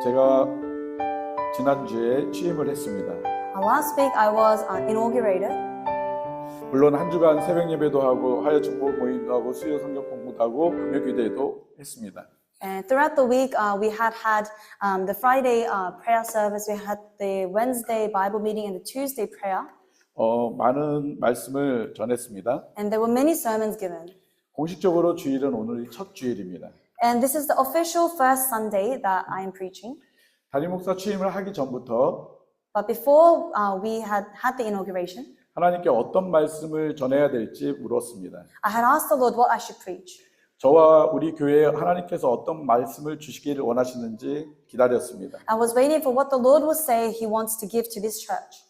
제가 지난주에 취임을 했습니다. Last week I was inaugurated. 물론 한 주간 새벽 예배도 하고 화요 중보 모임도 하고 수요 성경 공부도 하고 금요 기도회도 했습니다. And throughout the week, we had the Friday prayer service, we had the Wednesday Bible meeting, and the Tuesday prayer. 많은 말씀을 전했습니다. And there were many sermons given. 공식적으로 주일은 오늘이 첫 주일입니다. And this is the official first Sunday that I am preaching. 담임 목사 취임을 하기 전부터 But before we had the inauguration, 하나님께 어떤 말씀을 전해야 될지 물었습니다. I had asked the Lord what I should preach. 저와 우리 교회에 하나님께서 어떤 말씀을 주시기를 원하시는지 기다렸습니다. I was waiting for what the Lord would say He wants to give to this church.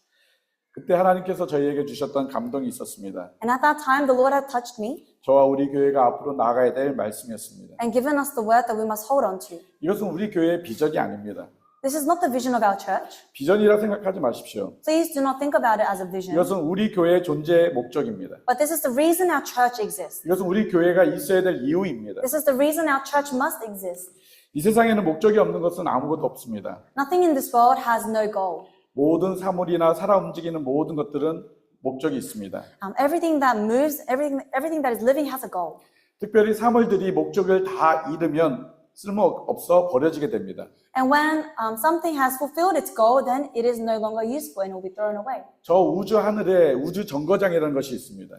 그때 하나님께서 저희에게 주셨던 감동이 있었습니다. And at that time, the Lord had touched me 저와 우리 교회가 앞으로 나아가야 될 말씀이었습니다. and given us the word that we must hold on to. 이것은 우리 교회의 비전이 아닙니다. This is not the vision of our church. 비전이라 생각하지 마십시오. Please do not think about it as a vision. 이것은 우리 교회의 존재의 목적입니다. But this is the reason our church exists. 이것은 우리 교회가 있어야 될 이유입니다. This is the reason our church must exist. 이 세상에는 목적이 없는 것은 아무것도 없습니다. Nothing in this world has no goal. 모든 사물이나 살아 움직이는 모든 것들은 목적이 있습니다. Everything that moves, everything that is living has a goal. 특별히 사물들이 목적을 다 잃으면 쓸모없어 버려지게 됩니다. And when something has fulfilled its goal, then it is no longer useful and will be thrown away. 저 우주 하늘에 우주 정거장이라는 것이 있습니다.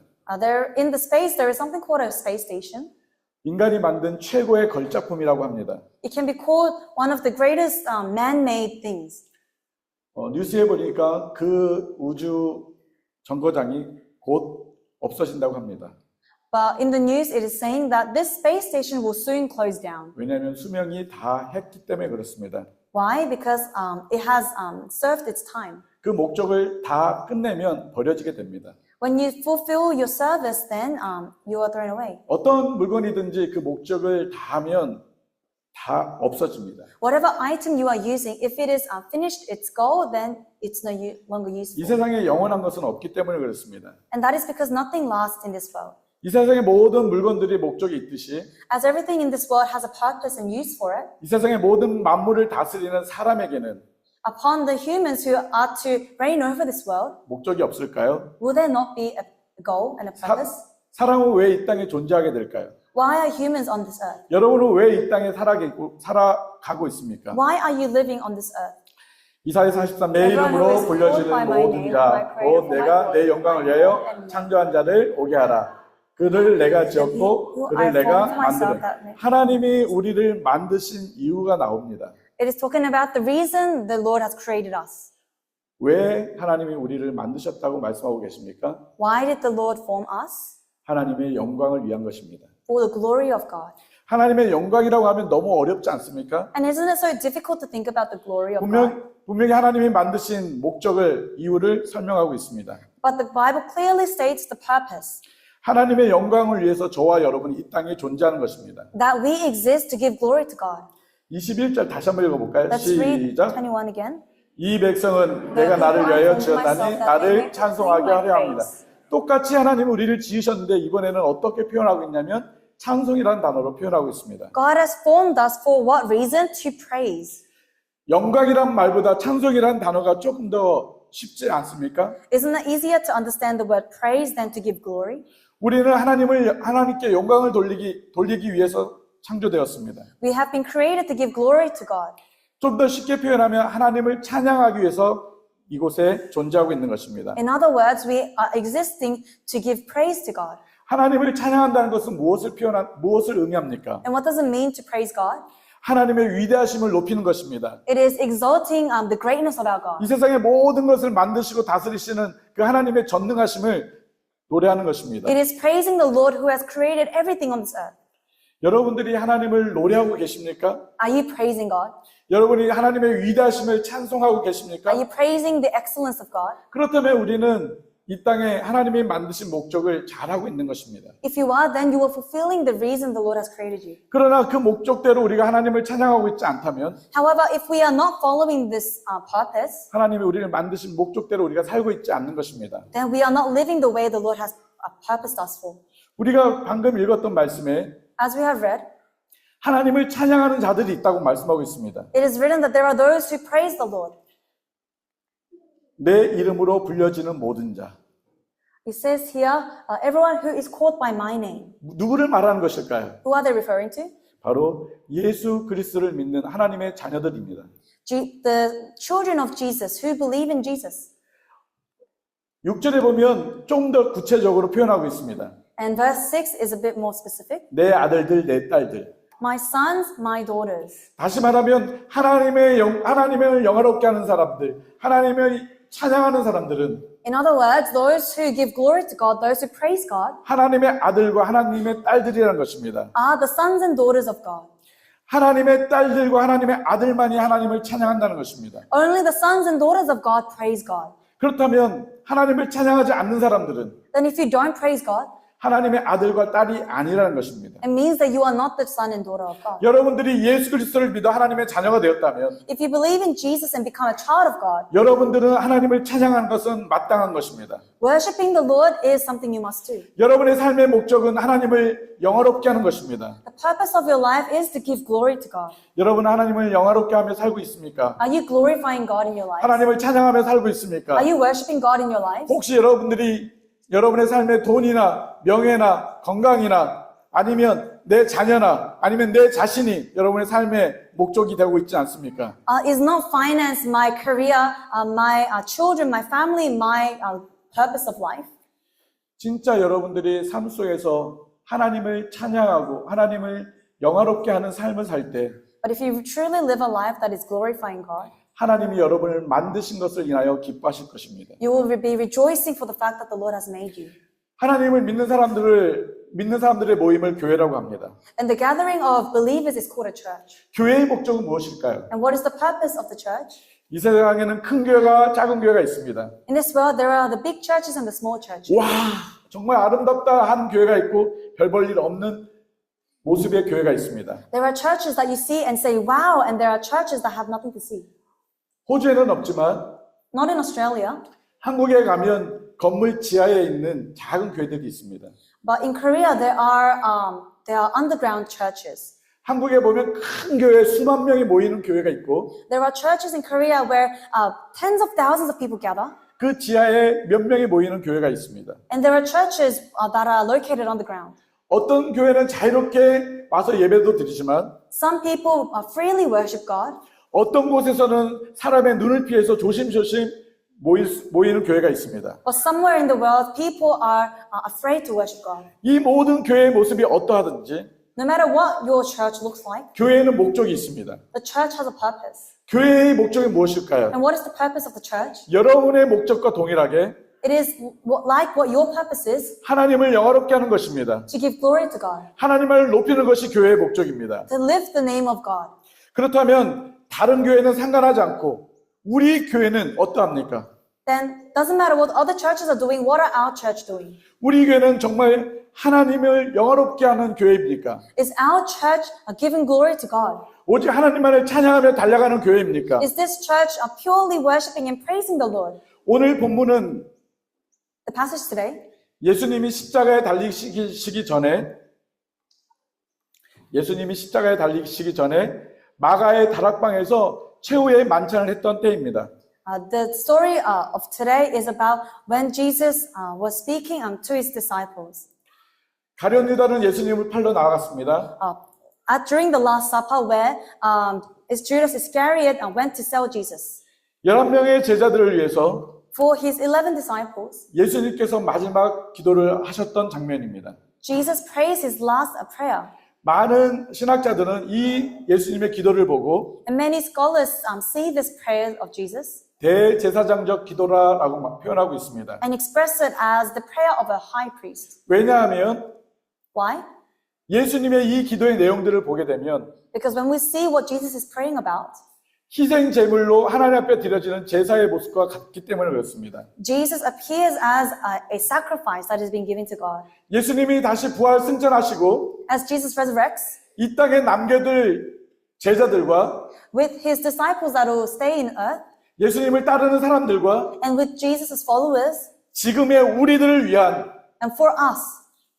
In the space, there is something called a space station. 인간이 만든 최고의 걸작품이라고 합니다. It can be called one of the greatest man-made things. 뉴스에 보니까 그 우주 정거장이 곧 없어진다고 합니다. But in the news, it is saying that this space station will soon close down. 왜냐하면 수명이 다 했기 때문에 그렇습니다. Why? Because it has served its time. 그 목적을 다 끝내면 버려지게 됩니다. When you fulfill your service, then you are thrown away. 어떤 물건이든지 그 목적을 다 하면 다 없어집니다. Whatever item you are using, if it is finished its goal, then it's no longer 이 useful. 세상에 영원한 것은 없기 때문에 그렇습니다. And that is because nothing lasts in this world. 이 세상의 모든 물건들이 목적이 있듯이 As everything in this world has a purpose and use for it, 이 세상의 모든 만물을 다스리는 사람에게는 upon the humans who are to reign over this world, 목적이 없을까요? will there not be a goal and a purpose? 사람은 왜 이 땅에 존재하게 될까요? Why are humans on this earth? 여러분은 왜 이 땅에 살아가고 있습니까? Why are you living on this earth? 이사야 43 내 이름으로 불려지는 모든 자, 곧 내가 내 영광을 위하여 창조한 자를 오게 하라. 그를 내가 지었고 그를 내가 만들었다. 하나님이 우리를 만드신 이유가 나옵니다. It is talking about the reason the Lord has created us. 왜 하나님이 우리를 만드셨다고 말씀하고 계십니까? Why did the Lord form us? 하나님의 영광을 위한 것입니다. For the glory of God. 하나님의 영광이라고 하면 너무 어렵지 않습니까? And isn't it so difficult to think about the glory of God? 분명히 하나님이 만드신 목적을, 이유를 설명하고 있습니다. But the Bible clearly states the purpose. 하나님의 영광을 위해서 저와 여러분이 이 땅에 존재하는 것입니다. That we exist to give glory to God. 21절 다시 한번 읽어볼까요? Let's read 시작. 21 again. 이 백성은 내가 나를 위하여 지었다니 나를 찬송하게 하려 합니다. 똑같이 하나님은 우리를 지으셨는데 이번에는 어떻게 표현하고 있냐면 찬송이라는 단어로 표현하고 있습니다. God has formed us for what reason? To praise. 영광이란 말보다 찬송이라는 단어가 조금 더 쉽지 않습니까? Isn't it easier to understand the word praise than to give glory? 우리는 하나님께 영광을 돌리기 위해서 창조되었습니다. We have been created to give glory to God. 좀 더 쉽게 표현하면 하나님을 찬양하기 위해서 이곳에 존재하고 있는 것입니다. In other words, we are existing to give praise to God. 하나님을 찬양한다는 것은 무엇을 의미합니까? And what does it mean to praise God? 하나님의 위대하심을 높이는 것입니다. It is exalting the greatness of our God. 이 세상의 모든 것을 만드시고 다스리시는 그 하나님의 전능하심을 노래하는 것입니다. It is praising the Lord who has created everything on this earth. 여러분들이 하나님을 노래하고 계십니까? Are you praising God? 여러분이 하나님의 위대하심을 찬송하고 계십니까? Are you praising the excellence of God? 그렇다면 우리는 이 땅에 하나님이 만드신 목적을 잘하고 있는 것입니다. If you are, then you are fulfilling the reason the Lord has created you. 그러나 그 목적대로 우리가 하나님을 찬양하고 있지 않다면 However, if we are not following this purpose, 하나님이 우리를 만드신 목적대로 우리가 살고 있지 않는 것입니다. then we are not living the way the Lord has purposed us for. 우리가 방금 읽었던 말씀에 As we have read, 하나님을 찬양하는 자들이 있다고 말씀하고 있습니다. It is written that there are those who praise the Lord. 내 이름으로 불려지는 모든 자. It says here, everyone who is called by my name. 누구를 말하는 것일까요? Who are they referring to? 바로 예수 그리스도를 믿는 하나님의 자녀들입니다. The children of Jesus who believe in Jesus. 6절에 보면 좀 더 구체적으로 표현하고 있습니다. And verse 6 is a bit more specific. 내 아들들, 내 딸들. My sons, my daughters. 다시 말하면 하나님을 영화롭게 하는 사람들, 하나님을 찬양하는 사람들은 In other words, those who give glory to God, those who praise God, 하나님의 아들과 하나님의 딸들이라는 것입니다. are the sons and daughters of God. 하나님의 딸들과 하나님의 아들만이 하나님을 찬양한다는 것입니다. Only the sons and daughters of God praise God. 그렇다면 하나님을 찬양하지 않는 사람들은 Then if you don't praise God, 하나님의 아들과 딸이 아니라는 것입니다. it means that you are not the son and daughter of God. 여러분들이 예수 그리스도를 믿어 하나님의 자녀가 되었다면 If you believe in Jesus and become a child of God, 여러분들은 하나님을 찬양하는 것은 마땅한 것입니다. worshiping the Lord is something you must do. 여러분의 삶의 목적은 하나님을 영화롭게 하는 것입니다. The purpose of your life is to give glory to God. 여러분은 하나님을 영화롭게 하며 살고 있습니까? Are you glorifying God in your life? 하나님을 찬양하며 살고 있습니까? Are you worshiping God in your life? 혹시 여러분들이 여러분의 삶에 돈이나 명예나 건강이나 아니면 내 자녀나 아니면 내 자신이 여러분의 삶의 목적이 되고 있지 않습니까? Is not finance my career, my children, my family, my purpose of life? 진짜 여러분들이 삶 속에서 하나님을 찬양하고 하나님을 영화롭게 하는 삶을 살 때 But if you truly live a life that is glorifying God, 하나님이 여러분을 만드신 것을 인하여 기뻐하실 것입니다. you will be rejoicing for the fact that the Lord has made you. 하나님을 믿는 사람들의 모임을 교회라고 합니다. And the gathering of believers is called a church. 교회의 목적은 무엇일까요? And what is the purpose of the church? 이 세상에는 큰 교회가 작은 교회가 있습니다. In this world, there are the big churches and the small churches. 와, 정말 아름답다 한 교회가 있고 별 볼 일 없는 모습의 교회가 있습니다. There are churches that you see and say, wow, and there are churches that have nothing to see. 호주에는 없지만 Not in Australia, 한국에 가면 건물 지하에 있는 작은 교회들이 있습니다. but in Korea, there are underground churches. 한국에 보면 큰 교회 수만 명이 모이는 교회가 있고 There are churches in Korea where tens of thousands of people gather. 그 지하에 몇 명이 모이는 교회가 있습니다. And there are churches that are located underground. 어떤 교회는 자유롭게 와서 예배도 드리지만 Some people freely worship God. 어떤 곳에서는 사람의 눈을 피해서 조심조심 모이는 교회가 있습니다. But somewhere in the world, people are afraid to worship God. 이 모든 교회의 모습이 어떠하든지 No matter what your church looks like, 교회에는 목적이 있습니다. the church has a purpose. 교회의 목적이 무엇일까요? And what is the purpose of the church? 여러분의 목적과 동일하게 It is like what your purpose is, 하나님을 영화롭게 하는 것입니다. to give glory to God, 하나님을 높이는 것이 교회의 목적입니다. to lift the name of God. 그렇다면 다른 교회는 상관하지 않고 우리 교회는 어떠합니까? Then doesn't matter what other churches are doing, what are our church doing? 우리 교회는 정말 하나님을 영화롭게 하는 교회입니까? Is our church giving glory to God? 오직 하나님만을 찬양하며 달려가는 교회입니까? Is this church purely worshiping and praising the Lord? 오늘 본문은 The passage today, 예수님이 십자가에 달리시기 전에 마가의 다락방에서 최후의 만찬을 했던 때입니다. the story of today is about when Jesus was speaking to his disciples. 가룟 유다는 예수님을 팔러 나아갔습니다. During the Last Supper, where Judas Iscariot went to sell Jesus. 11명의 제자들을 위해서 For his 11 disciples, 예수님께서 마지막 기도를 하셨던 장면입니다. Jesus prays his last prayer. 많은 신학자들은 이 예수님의 기도를 보고 And many scholars see this prayer of Jesus 대제사장적 기도라고 표현하고 있습니다. and express it as the prayer of a high priest. 왜냐하면 Why? 예수님의 이 기도의 내용들을 보게 되면 Because when we see what Jesus is praying about, 희생 제물로 하나님 앞에 드려지는 제사의 모습과 같기 때문에 그렇습니다. Jesus appears as a sacrifice that is being given to God. 예수님이 다시 부활 승천하시고 As Jesus resurrects, 이 땅에 남겨둘 제자들과 with his disciples that will stay in earth, 예수님을 따르는 사람들과 and with Jesus' followers, 지금의 우리들을 위한 and for us,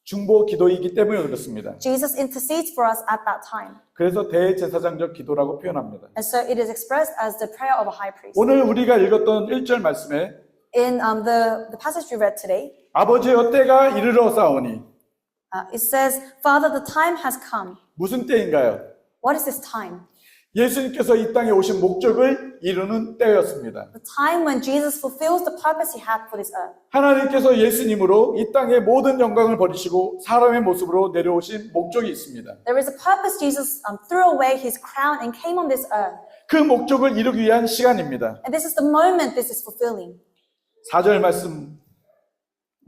중보 기도이기 때문에 그렇습니다. Jesus intercedes for us at that time. 그래서 대제사장적 기도라고 표현합니다. And so it is expressed as the prayer of a high priest. 오늘 우리가 읽었던 1절 말씀에 In the passage we read today, 아버지여 때가 이르러 싸우니 it says, Father, the time has come. 무슨 때인가요? What is this time? 예수님께서 이 땅에 오신 목적을 이루는 때였습니다. The time when Jesus fulfills the purpose he had for this earth. 하나님께서 예수님으로 이 땅의 모든 영광을 버리시고 사람의 모습으로 내려오신 목적이 있습니다. There is a purpose Jesus threw away his crown and came on this earth. 그 목적을 이루기 위한 시간입니다. And this is the moment this is fulfilling. 4절 말씀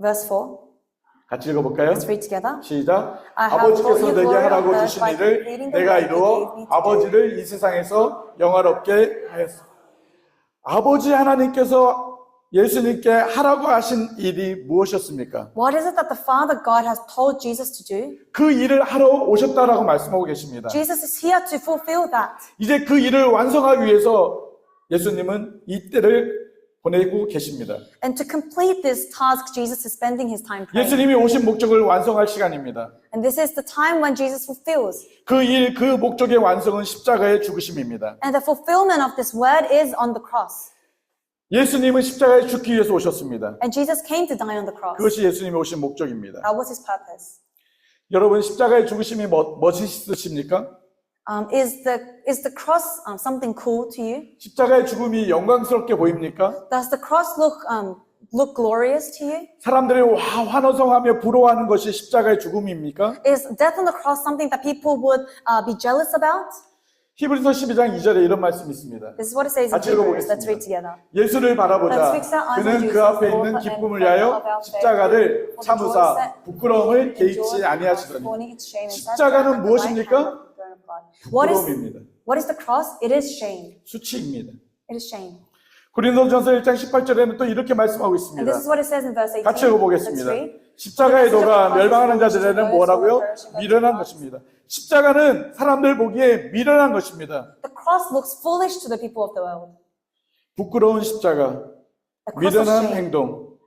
Verse 4. 같이 읽어볼까요? Let's read together. 시작. I have 아버지께서 brought you 내게 glory 하라고 on earth 주신 by 일을 completing the 내가 work you 이루어 gave me to do. 아버지를 이 세상에서 영화롭게 하였습니다. 아버지 하나님께서 예수님께 하라고 하신 일이 무엇이었습니까? What is it that the Father God has told Jesus to do? 그 일을 하러 오셨다라고 말씀하고 계십니다. Jesus is here to fulfill that. 이제 그 일을 완성하기 위해서 예수님은 이 때를 보내고 계십니다. And to complete this task, Jesus is spending his time praying. 예수님이 오신 목적을 완성할 시간입니다. And this is the time when Jesus fulfills. 그 일, 그 목적의 완성은 십자가의 죽으심입니다. And the fulfillment of this word is on the cross. 예수님은 십자가에 죽기 위해서 오셨습니다. And Jesus came to die on the cross. 그것이 예수님이 오신 목적입니다. That was his purpose. 여러분 십자가의 죽으심이 멋있으십니까? Is the cross something cool to you? 십자가의 죽음이 영광스럽게 보입니까? Does the cross look glorious to you? 사람들이 환호성하며 부러워하는 것이 십자가의 죽음입니까? Is death on the cross something that people would be jealous about? 히브리서 12장 2절에 이런 말씀이 있습니다. This is what it says in 같이 Hebrews. Let's 읽어보겠습니다. read together. 예수를 바라보자. Let's fix our eyes on 그는 Jesus, 그 앞에 the 있는 author 기쁨을 and 위하여 finisher of our faith, 십자가를 for the joy 참으사 set 부끄러움을 before him, 개의치 endured 아니하시더니. scorning its shame, and sat 십자가는 down at the right hand 무엇입니까? of the throne of God. 부끄러움입니다. What is the cross? It is shame. 수치입니다. It is shame. 고린도전서 1장 18절에는 또 이렇게 말씀하고 And 있습니다. this is what it says in verse 18. 같이 읽어보겠습니다. Let's read. 십자가의 도가 멸망하는 자들에는 뭐라고요? 미련한 것입니다. 십자가는 사람들 보기에 미련한 것입니다. The cross looks foolish to the people of the world. 부끄러운 십자가, The cross of 미련한 shame. 행동.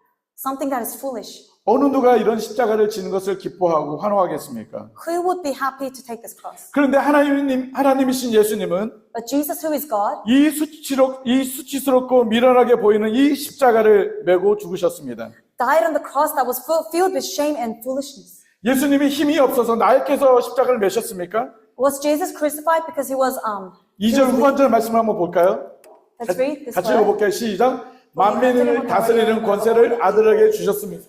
Something that is foolish. 어느 누가 이런 십자가를 지는 것을 기뻐하고 환호하겠습니까? Who would be happy to take this cross? 그런데 하나님이신 예수님은 But Jesus, who is God, 이 수치스럽고 미련하게 보이는 이 십자가를 메고 죽으셨습니다. died on the cross that was filled with shame and foolishness. 예수님이 힘이 없어서 나약해서 십자가를 메셨습니까? Was Jesus crucified because he was 2절 후반절 말씀을 한번 볼까요? Let's read this 같이 word. 읽어볼게요. 시작. 만민을 다스리는 권세를 아들에게 주셨습니다.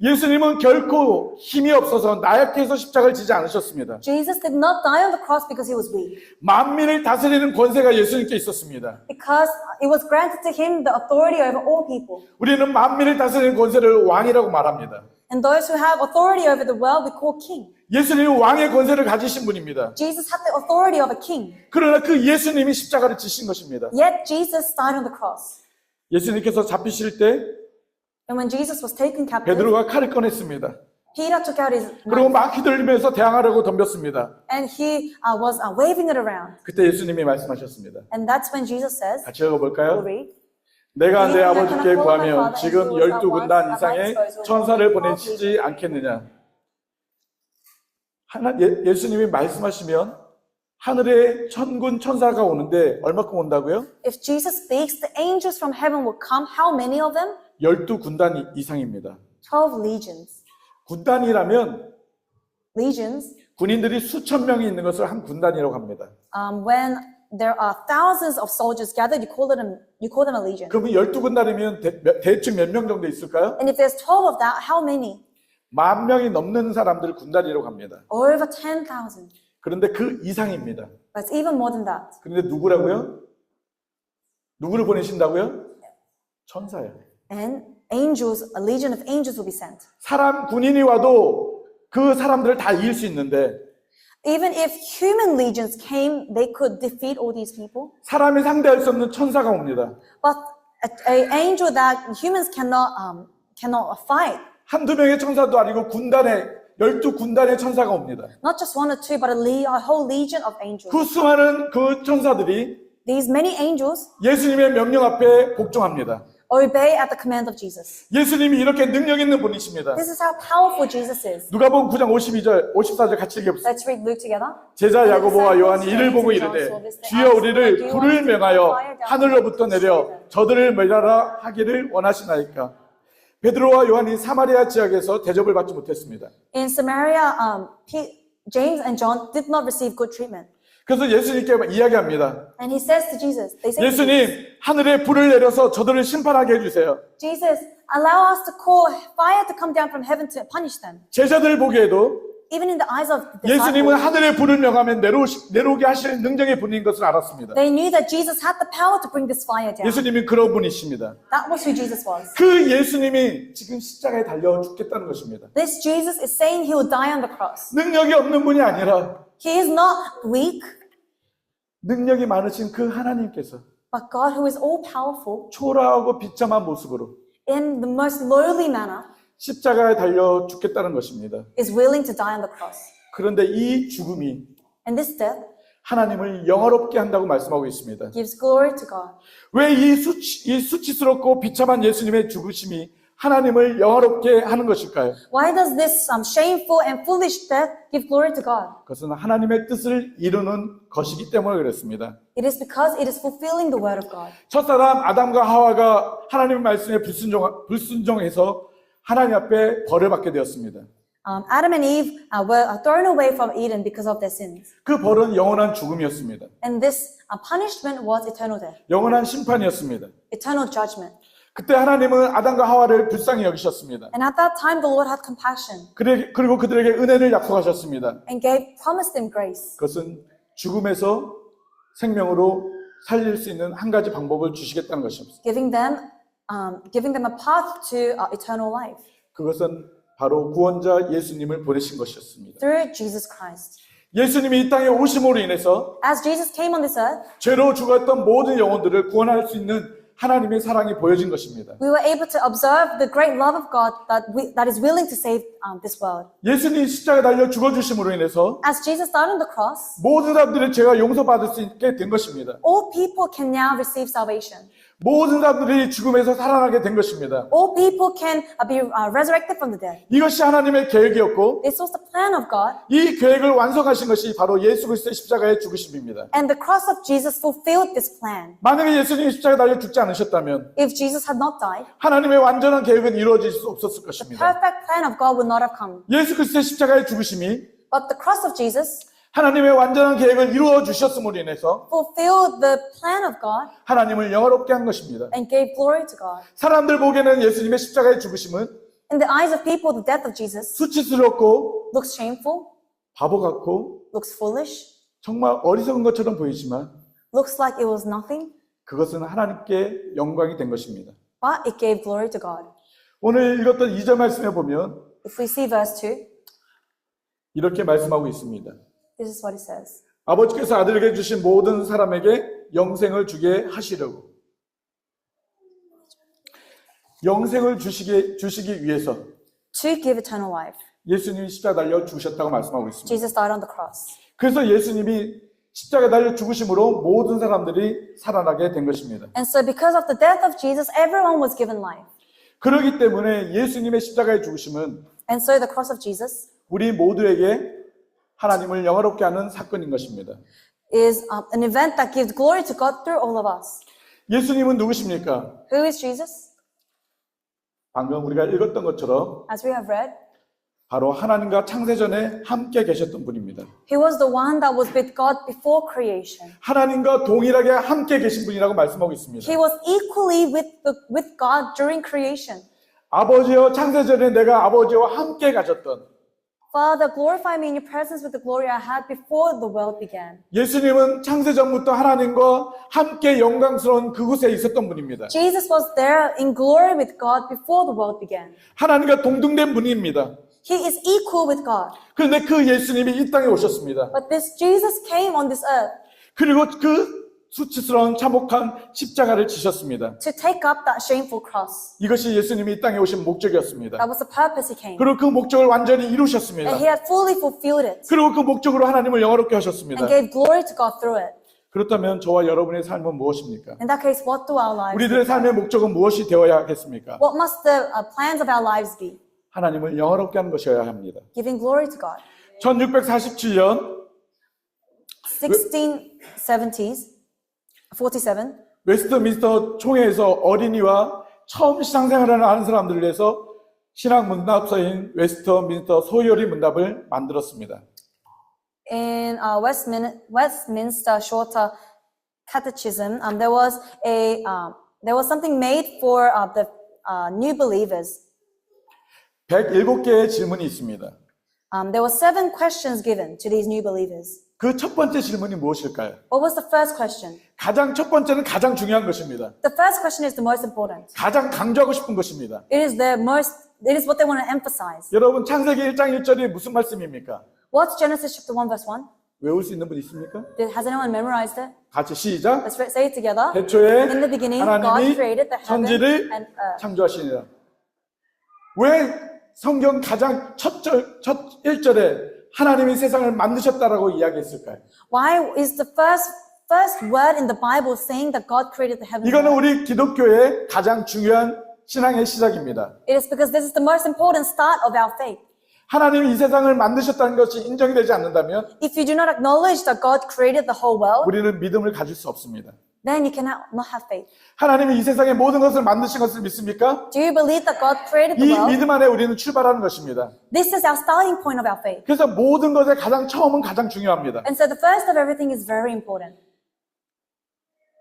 예수님은 결코 힘이 없어서 나약해서 십자가를 지지 않으셨습니다. Jesus did not die on the cross because he was weak, 만민을 다스리는 권세가 예수님께 있었습니다. because it was granted to him the authority over all people. 우리는 만민을 다스리는 권세를 왕이라고 말합니다. And those who have authority over the world we call king. 예수님은 왕의 권세를 가지신 분입니다. Jesus had the authority of a king. 그러나 그 예수님이 십자가를 지신 것입니다. Yet Jesus died on the cross. 예수님께서 잡히실 때 And when Jesus was taken captive, 베드로가 칼을 꺼냈습니다. Peter took out his 그리고 knife 막 휘둘리면서 대항하려고 덤볐습니다. and he was waving it around. 그때 예수님이 말씀하셨습니다. And that's when Jesus says, 같이 we'll 읽어볼까요? read, 내가 내 아버지께 구하면 지금 12군단 이상의 천사를 보내시지 않겠느냐. 예수님이 말씀하시면 하늘에 천군 천사가 오는데 얼마큼 온다고요? if Jesus speaks, the angels from heaven will come. How many of them? 12군단 이상입니다. 12 legions. 군단이라면 Legions, 군인들이 수천 명이 있는 것을 한 군단이라고 합니다. when there are thousands of soldiers gathered, you call them a legion. 그러면 12군단이면 대충 몇 명 정도 있을까요? And if there's 12 of that, how many? 10,000명이 넘는 사람들을 군단이라고 합니다. Over 10,000. 그런데 그 이상입니다. But it's even more than that. 그런데 누구라고요? 누구를 보내신다고요? 천사예요. And angels, a legion of angels will be sent. 사람 군인이 와도 그 사람들을 다 이길 수 있는데 Even if human legions came, they could defeat all these people. 사람이 상대할 수 없는 천사가 옵니다. But an angel that humans cannot fight. 한두 명의 천사도 아니고 12군단의 천사가 옵니다. Not just one or two, but a whole legion of angels. 그 수많은 그 천사들이 These many angels 예수님의 명령 앞에 복종합니다. obey at the command of Jesus. 예수님이 이렇게 능력 있는 분이십니다. This is how powerful Jesus is. 누가복음 9장 54절 같이 읽어보세요. Let's read Luke together. 제자 야고보와 요한이 이를 보고 이르되 주여 우리를 불을 명하여 하늘로부터 내려 저들을 멸하라 하기를 원하시나이까. 베드로와 요한이 사마리아 지역에서 대접을 받지 못했습니다. In Samaria, James and John did not receive good treatment. 그래서 예수님께 이야기합니다. And he says to Jesus, they say to 예수님, 하늘에 불을 내려서 저들을 심판하게 해주세요. Jesus, allow us to call fire to come down from heaven to punish them. 제자들 보기에도 Even in the eyes of the 예수님은 disciples, 하늘에 불을 명하면 내려오게 하실 능력의 분인 것을 알았습니다. they knew that Jesus had the power to bring this fire down. 예수님이 그런 분이십니다. That was who Jesus was. 그 예수님이 지금 십자가에 달려 죽겠다는 것입니다. This Jesus is saying he will die on the cross. 능력이 없는 분이 아니라 He is not weak, 능력이 많으신 그 하나님께서 but God, who is all powerful, 초라하고 비참한 모습으로 in the most lowly manner, 십자가에 달려 죽겠다는 것입니다. is willing to die on the cross. 그런데 이 죽음이 And this death 하나님을 영화롭게 한다고 말씀하고 있습니다. gives glory to God. 왜 이 수치스럽고 비참한 예수님의 죽으심이 하나님을 영화롭게 하는 것일까요? Why does this shameful and foolish death give glory to God? 그것은 하나님의 뜻을 이루는 것이기 때문에 그렇습니다. It is because it is fulfilling the word of God. 첫사람 아담과 하와가 하나님의 말씀에 불순종해서 하나님 앞에 벌을 받게 되었습니다. Adam and Eve were thrown away from Eden because of their sins. 그 벌은 영원한 죽음이었습니다. And this punishment was eternal death, 영원한 심판이었습니다. eternal judgment. 그때 하나님은 아담과 하와를 불쌍히 여기셨습니다. And at that time, the Lord had compassion 그리고 그들에게 은혜를 약속하셨습니다. and promised them grace. 그것은 죽음에서 생명으로 살릴 수 있는 한 가지 방법을 주시겠다는 것입니다. Giving them a path to eternal life 그것은 바로 구원자 예수님을 보내신 것이었습니다. through Jesus Christ. 예수님이 이 땅에 오심으로 인해서 As Jesus came on this earth, 죄로 죽었던 모든 영혼들을 구원할 수 있는 하나님의 사랑이 보여진 것입니다. we were able to observe the great love of God that is willing to save this world. 예수님이 십자가에 달려 죽어주심으로 인해서 As Jesus died on the cross, 모든 사람들의 죄가 용서받을 수 있게 된 것입니다. all people can now receive salvation. 모든 사람들이 죽음에서 살아나게 된 것입니다. All people can be resurrected from the dead. 이것이 하나님의 계획이었고 This was the plan of God, 이 계획을 완성하신 것이 바로 예수 그리스도의 십자가의 죽으심입니다. and the cross of Jesus fulfilled this plan. 만약에 예수님이 십자가에 달려 죽지 않으셨다면 If Jesus had not died, 하나님의 완전한 계획은 이루어질 수 없었을 것입니다. perfect plan of God would not have come. 예수 그리스도의 십자가의 죽으심이 But the cross of Jesus 하나님의 완전한 계획을 이루어 주셨음으로 인해서 fulfilled the plan of God 하나님을 영화롭게 한 것입니다. and gave glory to God. 사람들 보기에는 예수님의 십자가의 죽으심은 In the eyes of people, the death of Jesus 수치스럽고 looks shameful, 바보 같고 looks foolish, 정말 어리석은 것처럼 보이지만 looks like it was nothing, 그것은 하나님께 영광이 된 것입니다. but it gave glory to God. 오늘 읽었던 2절 말씀에 보면 If we see verse 2, 이렇게 말씀하고 있습니다. this is what it says. 아버지께서 아들에게 주신 모든 사람에게 영생을 주게 하시려고. 영생을 주시기 위해서 To give eternal life. 예수님이 십자가 달려 죽으셨다고 말씀하고 있습니다. Jesus died on the cross. 그래서 예수님이 십자가 달려 죽으심으로 모든 사람들이 살아나게 된 것입니다. And so because of the death of Jesus, everyone was given life. 그렇기 때문에 예수님의 십자가의 죽으심은 And so the cross of Jesus 우리 모두에게 하나님을 영화롭게 하는 사건인 것입니다. is an event that gives glory to God through all of us. 예수님은 누구십니까? Who is Jesus? 방금 우리가 읽었던 것처럼 As we have read, 바로 하나님과 창세전에 함께 계셨던 분입니다. he was the one that was with God before creation. 하나님과 동일하게 함께 계신 분이라고 말씀하고 있습니다. He was equally with God during creation. 아버지여 창세전에 내가 아버지와 함께 가졌던 Father, glorify me in your presence with the glory I had before the world began. 예수님은 창세전부터 하나님과 함께 영광스러운 그곳에 있었던 분입니다. Jesus was there in glory with God before the world began. 하나님과 동등된 분입니다. He is equal with God. 그런데 그 예수님이 이 땅에 오셨습니다. But this Jesus came on this earth 그리고 그 수치스러운 참혹한 십자가를 지셨습니다. to take up that shameful cross. 이것이 예수님이 이 땅에 오신 목적이었습니다. That was the purpose he came. 그리고 그 목적을 완전히 이루셨습니다. And he had fully fulfilled it 그리고 그 목적으로 하나님을 영화롭게 하셨습니다. and gave glory to God through it. 그렇다면 저와 여러분의 삶은 무엇입니까? In that case, what do our lives 우리들의 삶의 목적은 무엇이 되어야 하겠습니까? What must the plans of our lives be? 하나님을 영화롭게 하는 것이어야 합니다. Giving glory to God. 1647년 1670s, 47. 웨스트민스터 총회에서 어린이와 처음 신앙생활을 하는 사람들을 위해서 신학 문답서인 웨스트민스터 소요리 문답을 만들었습니다. In Westminster Shorter Catechism, there was something made for the new believers. 107개의 질문이 있습니다. There were 7 questions given to these new believers. 그 첫 번째 질문이 무엇일까요? What was the first question? 가장 첫 번째는 가장 중요한 것입니다. The first question is the most important. 가장 강조하고 싶은 것입니다. It is what they want to emphasize. 여러분 창세기 1장 1절이 무슨 말씀입니까? What's Genesis chapter 1 verse 1? 외울 수 있는 분 있습니까? Has anyone memorized it? 같이 시작. Let's say it together. 태초에 In the beginning, God 하나님이 created the heaven 천지를 and earth. 창조하시니라. 왜 성경 가장 첫 1절에 하나님이 세상을 만드셨다라고 이야기했을까요? Why is the first word in the Bible saying that God created the heaven and 이거는 earth? 우리 기독교의 가장 중요한 신앙의 시작입니다. It is because this is the most important start of our faith. 하나님이 이 세상을 만드셨다는 것이 인정이 되지 않는다면 If you do not acknowledge that God created the whole world, 우리는 믿음을 가질 수 없습니다. then you cannot not have faith. 하나님이 이 세상의 모든 것을 만드신 것을 믿습니까? Do you believe that God created the 이 world? 믿음 안에 우리는 출발하는 것입니다. This is our starting point of our faith. 그래서 모든 것의 가장 처음은 가장 중요합니다. And so the first of everything is very important.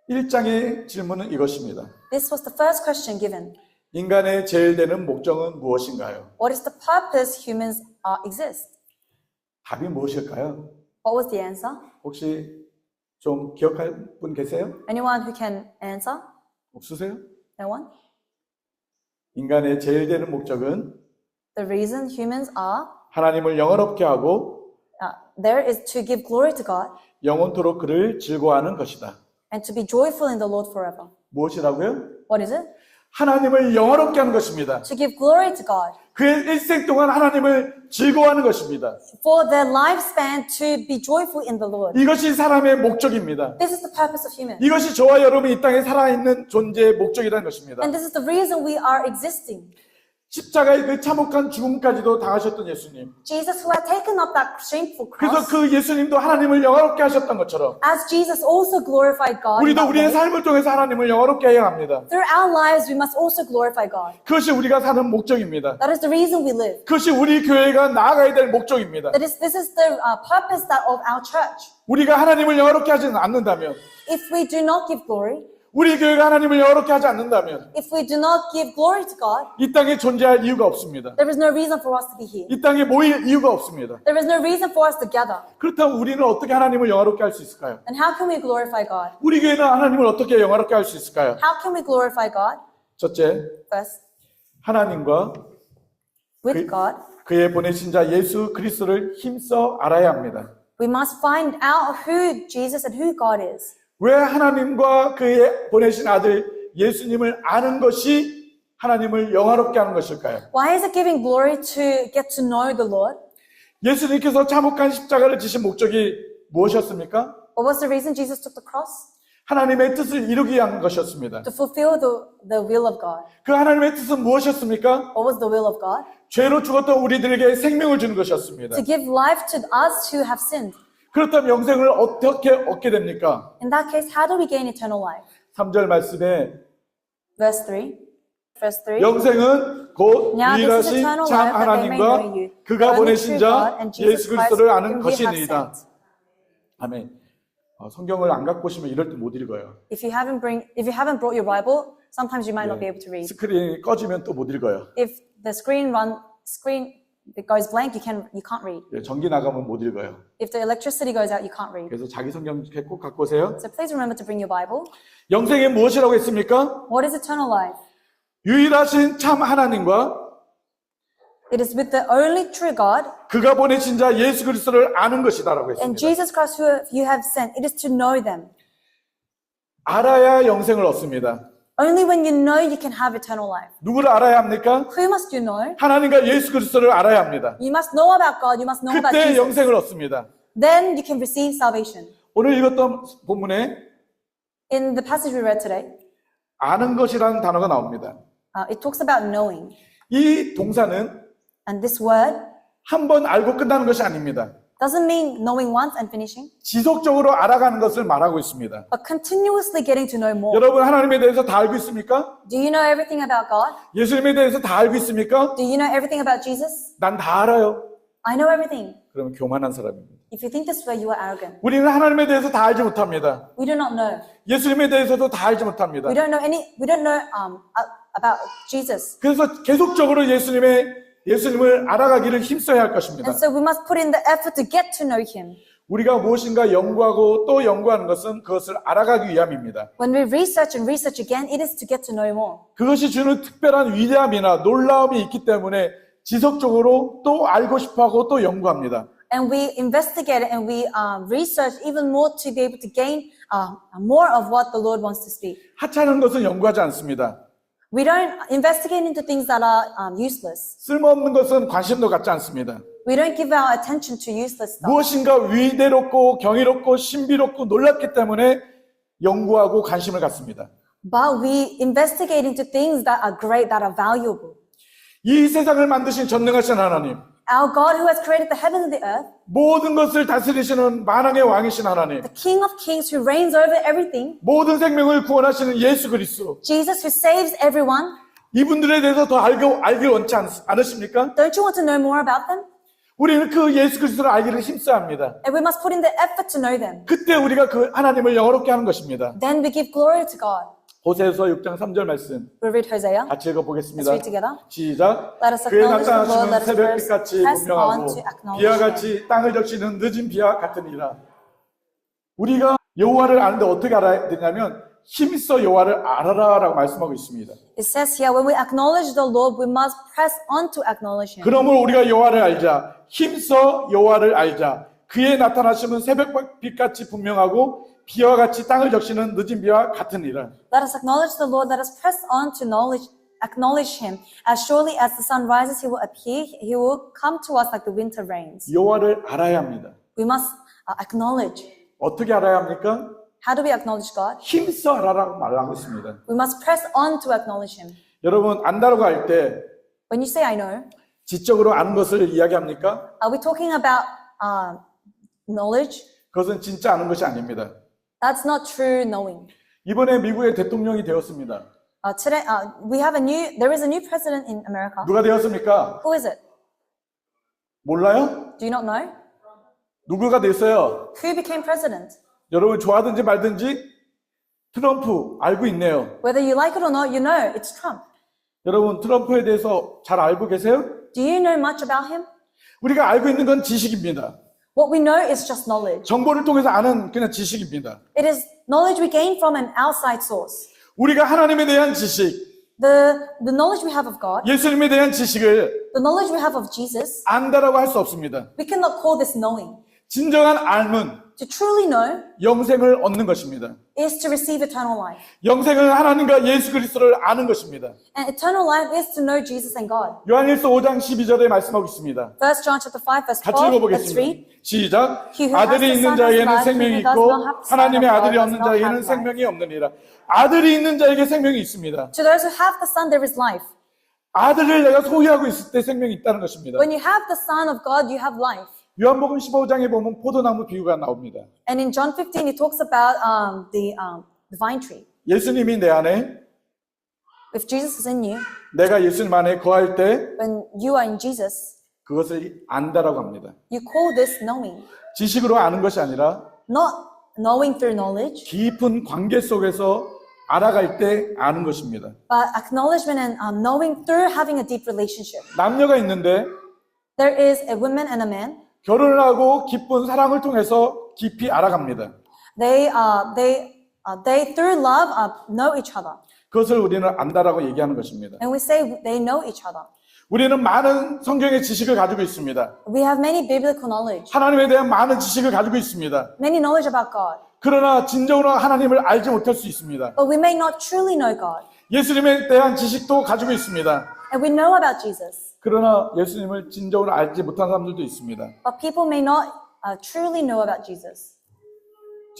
1장의 질문은 이것입니다. This was the first question given. 인간의 제일 되는 목적은 무엇인가요? What is the purpose humans exist? 답이 무엇일까요? What was the answer? 혹시 좀 기억할 분 계세요? Anyone who can answer? 없으세요? No one? 인간의 제일 되는 목적은 The reason humans are 하나님을 영화롭게 하고 there is to give glory to God 영원토록 그를 즐거워하는 것이다. and to be joyful in the Lord forever. 무엇이라고요? What is it? 하나님을 영화롭게 하는 것입니다. To give glory to God. 그의 일생 동안 하나님을 즐거워하는 것입니다. For their lifespan to be joyful in the Lord. 이것이 사람의 목적입니다. This is the purpose of humans. 이것이 저와 여러분이 이 땅에 살아있는 존재의 목적이라는 것입니다. And this is the reason we are existing. 십자가의 그 참혹한 죽음까지도 당하셨던 예수님. Jesus who had taken up that shameful 그래서 cross. 그 예수님도 하나님을 영화롭게 하셨던 것처럼 As Jesus also glorified God. in 우리도 that 우리의 way, 삶을 통해서 하나님을 영화롭게 해야 합니다. through our lives we must also glorify God. 그것이 우리가 사는 목적입니다. That is the reason we live. 그것이 우리 교회가 나아가야 될 목적입니다. This is the purpose of our church. 우리가 하나님을 영화롭게 하지 않는다면, If we do not give glory, 우리 교회가 하나님을 영화롭게 하지 않는다면 if we do not give glory to God, 이 땅에 존재할 이유가 없습니다. there is no reason for us to be here. 이 땅에 모일 이유가 없습니다. There is no reason for us to gather. 그렇다면 우리는 어떻게 하나님을 영화롭게 할 수 있을까요? And how can we glorify God? 우리 교회는 하나님을 어떻게 영화롭게 할 수 있을까요? How can we glorify God? 첫째, First, 하나님과 with God, 그의 보내신 자 예수 그리스도를 힘써 알아야 합니다. we must find out who Jesus and who God is. 왜 하나님과 그의 보내신 아들 예수님을 아는 것이 하나님을 영화롭게 하는 것일까요? Why is it giving glory to get to know the Lord? 예수님께서 참혹한 십자가를 지신 목적이 무엇이었습니까? What was the reason Jesus took the cross? 하나님의 뜻을 이루기 위한 것이었습니다. To fulfill the will of God. 그 하나님의 뜻은 무엇이었습니까? What was the will of God? 죄로 죽었던 우리들에게 생명을 주는 것이었습니다. To give life to us who have sinned. 그렇다면 영생을 어떻게 얻게 됩니까? In that case, how do we gain eternal life? 3절 말씀에 Verse 3. 영생은 곧 Now this is 유일하신 eternal 참 life, that they may know 하나님과 you, 그가 the only 보내신 true 자 God, and Jesus 예수 그리스도를 Christ, 아는 whom he hath 것이니이다. sent. 아멘. 성경을 안 갖고 오시면 이럴 때 못 읽어요. If you haven't brought your Bible, sometimes you might not be able to read. 스크린이 꺼지면 또 못 읽어요. If the screen goes blank, you can't read. 전기 나가면 못 읽어요. If the electricity goes out, you can't read. 그래서 자기 성경 꼭 갖고 오세요. So please remember to bring your Bible. 영생이 무엇이라고 했습니까? What is eternal life? 유일하신 참 하나님과 It is with the only true God 그가 보내신 자 예수 그리스도를 아는 것이다라고 and 했습니다. Jesus Christ who you have sent. It is to know them. 알아야 영생을 얻습니다. Only when you know you can have eternal life. 누구를 알아야 합니까? Who must you know? 하나님과 예수 그리스도를 알아야 합니다. You must know about God. You must know about 그때 Jesus. 영생을 얻습니다. Then you can receive salvation. 오늘 읽었던 본문에 In the passage we read today, 아는 것이라는 단어가 나옵니다. it talks about knowing. 이 동사는 And this word 한 번 알고 끝나는 것이 아닙니다. doesn't mean knowing once and finishing, 지속적으로 알아가는 것을 말하고 있습니다. but continuously getting to know more. 여러분 하나님에 대해서 다 알고 있습니까? Do you know everything about God? 예수님에 대해서 다 알고 있습니까? Do you know everything about Jesus? 난 다 알아요. I know everything. 그러면 교만한 사람입니다. If you think this way, you are arrogant. 우리는 하나님에 대해서 다 알지 못합니다. We do not know. 예수님에 대해서도 다 알지 못합니다. We don't know about Jesus. 그래서 계속적으로 예수님을 알아가기를 힘써야 할 것입니다. And so we must put in the effort to get to know Him. 우리가 무엇인가 연구하고 또 연구하는 것은 그것을 알아가기 위함입니다. When we research and research again, it is to get to know more. 그것이 주는 특별한 위대함이나 놀라움이 있기 때문에 지속적으로 또 알고 싶어하고 또 연구합니다. And we investigate it and we research even more to be able to gain more of what the Lord wants to speak. 하찮은 것은 연구하지 않습니다. We don't investigate into things that are useless. 쓸모없는 것은 관심도 갖지 않습니다. We don't give our attention to useless stuff. 무엇인가 위대롭고 경이롭고 신비롭고 놀랍기 때문에 연구하고 관심을 갖습니다. But we investigate into things that are great, that are valuable. 이 세상을 만드신 전능하신 하나님, Our God who has created the heavens and the earth, 모든 것을 다스리시는 만왕의 왕이신 하나님, the King of kings who reigns over everything, 모든 생명을 구원하시는 예수 그리스도, Jesus who saves everyone, 이분들에 대해서 더 알길 원치 않으십니까? don't you want to know more about them? 우리는 그 예수 그리스도를 알기를 힘써야 합니다. And we must put in the effort to know them. 그때 우리가 그 하나님을 영화롭게 하는 것입니다. Then we give glory to God. 호세서 6장 3절 말씀 We'll read Hosea. 같이 읽어보겠습니다. Let's read together. 시작. Let us 그의 acknowledge the Lord, 나타나시는 let us 새벽빛같이 press on 분명하고 to acknowledge 비와 Him. 같이 땅을 적시는 늦은 비와 같으니라. 우리가 여호와를 아는데 어떻게 알아야 되냐면 힘써 여호와를 알아라라고 말씀하고 있습니다. It says here, when we acknowledge the Lord, we must press on to acknowledge Him. 그러므로 우리가 여호와를 알자. 힘써 여호와를 알자. 그의 나타나심은 새벽빛같이 분명하고 비와 같이 땅을 적시는 늦은 비와 같으니라. Let us acknowledge the Lord. Let us press on to acknowledge Him. As surely as the sun rises, He will appear. He will come to us like the winter rains. 여호와를 알아야 합니다. We must acknowledge. 어떻게 알아야 합니까? How do we acknowledge God? 힘써 알아라고 말하고 있습니다. We must press on to acknowledge Him. 여러분 안다라고 할 때 When you say I know, 지적으로 아는 것을 이야기합니까? are we talking about knowledge? 그것은 진짜 아는 것이 아닙니다. That's not true knowing. 이번에 미국의 대통령이 되었습니다. Today, there is a new president in America. 누가 되었습니까? Who is it? 몰라요? Do you not know? 누구가 됐어요? Who became president? 여러분 좋아하든지 말든지 트럼프 알고 있네요. Whether you like it or not, you know it's Trump. 여러분 트럼프에 대해서 잘 알고 계세요? Do you know much about him? 우리가 알고 있는 건 지식입니다. What we know is just knowledge. 정보를 통해서 아는 그냥 지식입니다. It is knowledge we gain from an outside source. 우리가 하나님에 대한 지식, The knowledge we have of God, 예수님에 대한 지식을 the knowledge we have of Jesus, 안다라고 할 수 없습니다. we cannot call this knowing. 진정한 알문, To truly know 영생을 얻는 것입니다. is to receive eternal life. 영생은 하나님과 예수 그리스도를 아는 것입니다. And eternal life is to know Jesus and God. 요한일서 5장 12절에 말씀하고 있습니다. 1 John chapter 5 verse 같이 12. Let's 읽어보겠습니다. read. 시작. He who has 아들이 the 있는 Son has 자에게는 life, 생명이 he who does 있고 not have the Son 하나님의 of God 아들이 does 없는 not have 자에게는 life. 생명이 없느니라. 아들이 있는 자에게 생명이 있습니다. To those who have the Son, there is life. 아들을 내가 소유하고 있을 때 생명이 있다는 것입니다. When you have the Son of God, you have life. 요한복음 15장에 보면 포도나무 비유가 나옵니다. And in John 15, it talks about the vine tree. 예수님이 내 안에, If Jesus is in you, 내가 예수님 안에 거할 때 when you are in Jesus, 그것을 안다라고 합니다. you call this knowing. 지식으로 아는 것이 아니라 Not knowing through knowledge, 깊은 관계 속에서 알아갈 때 아는 것입니다. but acknowledgement and knowing through having a deep relationship. 남녀가 있는데 There is a woman and a man. 결혼을 하고 깊은 사랑을 통해서 깊이 알아갑니다. They through love know each other. 그것을 우리는 안다라고 얘기하는 것입니다. And we say they know each other. 우리는 많은 성경의 지식을 가지고 있습니다. We have many biblical knowledge, 하나님에 대한 많은 지식을 가지고 있습니다. many knowledge about God. 그러나 진정으로 하나님을 알지 못할 수 있습니다. But we may not truly know God. 예수님에 대한 지식도 가지고 있습니다. And we know about Jesus. 그러나 예수님을 진정으로 알지 못한 사람들도 있습니다. But people may not truly know about Jesus.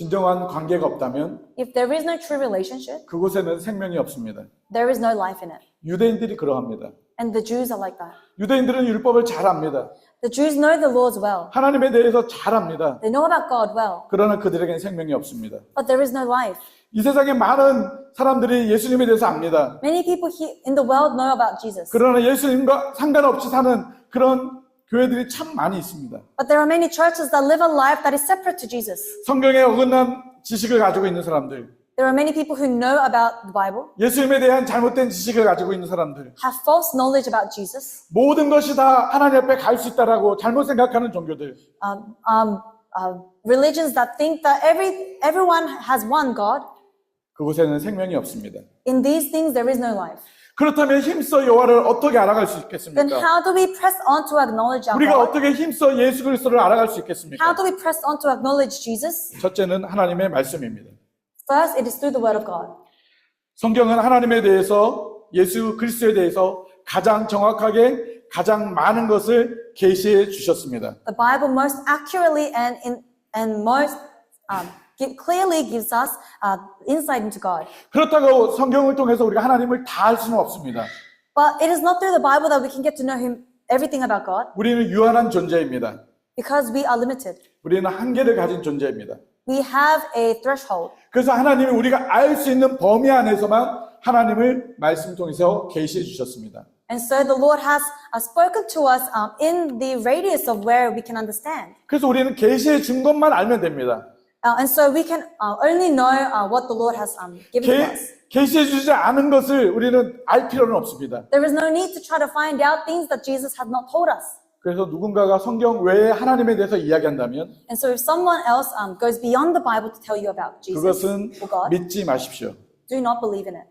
진정한 관계가 없다면 if there is no true relationship, 그곳에는 생명이 없습니다. there is no life in it. 유대인들이 그러합니다. And the Jews are like that. 유대인들은 율법을 잘 압니다. The Jews know the laws well. 하나님에 대해서 잘 압니다. They know about God well. 그러나 그들에겐 생명이 없습니다. But there is no life. 이 세상에 많은 사람들이 예수님에 대해서 압니다. Many people in the world know about Jesus. 그러나 예수님과 상관없이 사는 그런 교회들이 참 많이 있습니다. But there are many churches that live a life that is separate to Jesus. 성경에 어긋난 지식을 가지고 있는 사람들, There are many people who know about the Bible, 예수님에 대한 잘못된 지식을 가지고 있는 사람들, have false knowledge about Jesus, 모든 것이 다 하나님 앞에 갈 수 있다라고 잘못 생각하는 종교들, religions that think that everyone has one God. 그곳에는 생명이 없습니다. In these things there is no life. 그렇다면 힘써 여호와를 어떻게 알아갈 수 Then 있겠습니까? how do we press on to acknowledge our 우리가 God? 어떻게 힘써 예수 그리스도를 알아갈 수 How 있겠습니까? do we press on to acknowledge Jesus? 첫째는 하나님의 말씀입니다. First, it is through the Word of God. 성경은 하나님에 대해서, 예수 그리스도에 대해서 가장 정확하게 가장 많은 것을 계시해 주셨습니다. The Bible most accurately and most clearly gives us insight into God. 그렇다고 성경을 통해서 우리가 하나님을 다 알 수는 없습니다. But it is not through the Bible that we can get to know Him, everything about God, 우리는 유한한 존재입니다. because we are limited. 우리는 한계를 가진 존재입니다. We have a threshold. 그래서 하나님이 우리가 알 수 있는 범위 안에서만 하나님을 말씀 통해서 계시해 주셨습니다. And so the Lord has spoken to us in the radius of where we can understand. 그래서 우리는 계시해 준 것만 알면 됩니다. And so we can only know what the Lord has given to us. 계시해 주지 않은 것을 우리는 알 필요는 없습니다. There is no need to try to find out things that Jesus has not told us. 그래서 누군가가 성경 외에 하나님에 대해서 이야기한다면 And so if someone else goes beyond the Bible to tell you about Jesus 그것은 or God, 믿지 마십시오. do not believe in it.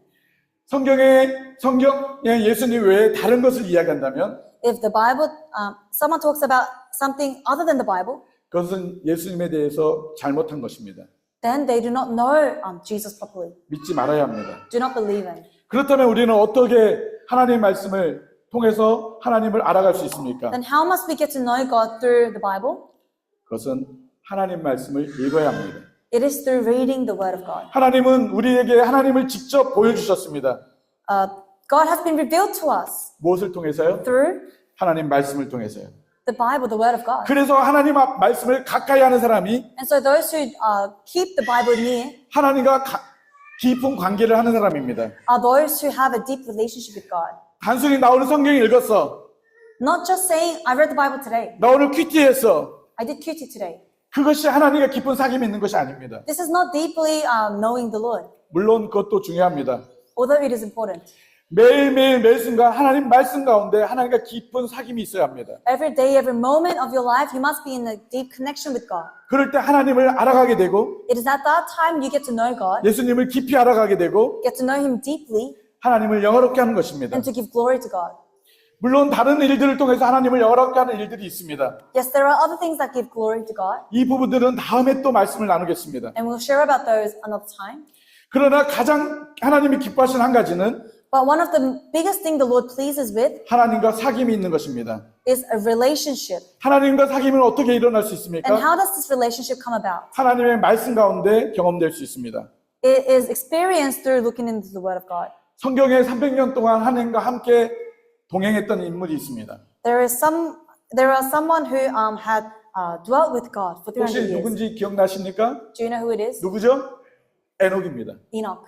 성경에 예수님 외에 다른 것을 이야기한다면 If the Bible, someone talks about something other than the Bible, 그것은 예수님에 대해서 잘못한 것입니다. then they do not know Jesus properly. 믿지 말아야 합니다. Do not believe in. 그렇다면 우리는 어떻게 하나님의 말씀을 통해서 하나님을 알아갈 수 있습니까? Then how must we get to know God through the Bible? 그것은 하나님 말씀을 읽어야 합니다. It is through reading the Word of God. 하나님은 우리에게 하나님을 직접 보여주셨습니다. God has been revealed to us 무엇을 통해서요? through 하나님 말씀을 통해서요. the Bible, the Word of God. 그래서 하나님 앞 말씀을 가까이 하는 사람이 And so those who keep the Bible near 하나님과 깊은 관계를 하는 사람입니다. are those who have a deep relationship with God. 단순히 나 오늘 성경 읽었어. Not just saying, I read the Bible today. 나 오늘 큐티했어. I did QT today. 그것이 하나님과 깊은 사귐이 있는 것이 아닙니다. This is not deeply knowing the Lord, 물론 그것도 중요합니다. although it is important. 매일매일 매순간 하나님 말씀 가운데 하나님과 깊은 사귐이 있어야 합니다. Every day, every moment of your life, you must be in a deep connection with God. 그럴 때 하나님을 알아가게 되고 It is at that time you get to know God, 예수님을 깊이 알아가게 되고 get to know Him deeply, 하나님을 영화롭게 하는 것입니다. and to give glory to God. 물론 다른 일들을 통해서 하나님을 영화롭게 하는 일들이 있습니다. Yes, there are other things that give glory to God, 이 부분들은 다음에 또 말씀을 나누겠습니다. and we'll share about those another time. 그러나 가장 하나님이 기뻐하시는 한 가지는 But one of the biggest thing the Lord pleases with 하나님과 사귐이 있는 것입니다. is a relationship. 하나님과 사귐은 어떻게 일어날 수 And 있습니까? how does this relationship come about? 하나님의 말씀 가운데 경험될 수 있습니다. It is experienced through looking into the Word of God. 성경에 300년 동안 하나님과 함께 동행했던 인물이 있습니다. There are someone who had dwelt with God for 300 혹시 years. 누군지 기억나십니까? Do you know who it is? 누구죠? 에녹입니다. Enoch.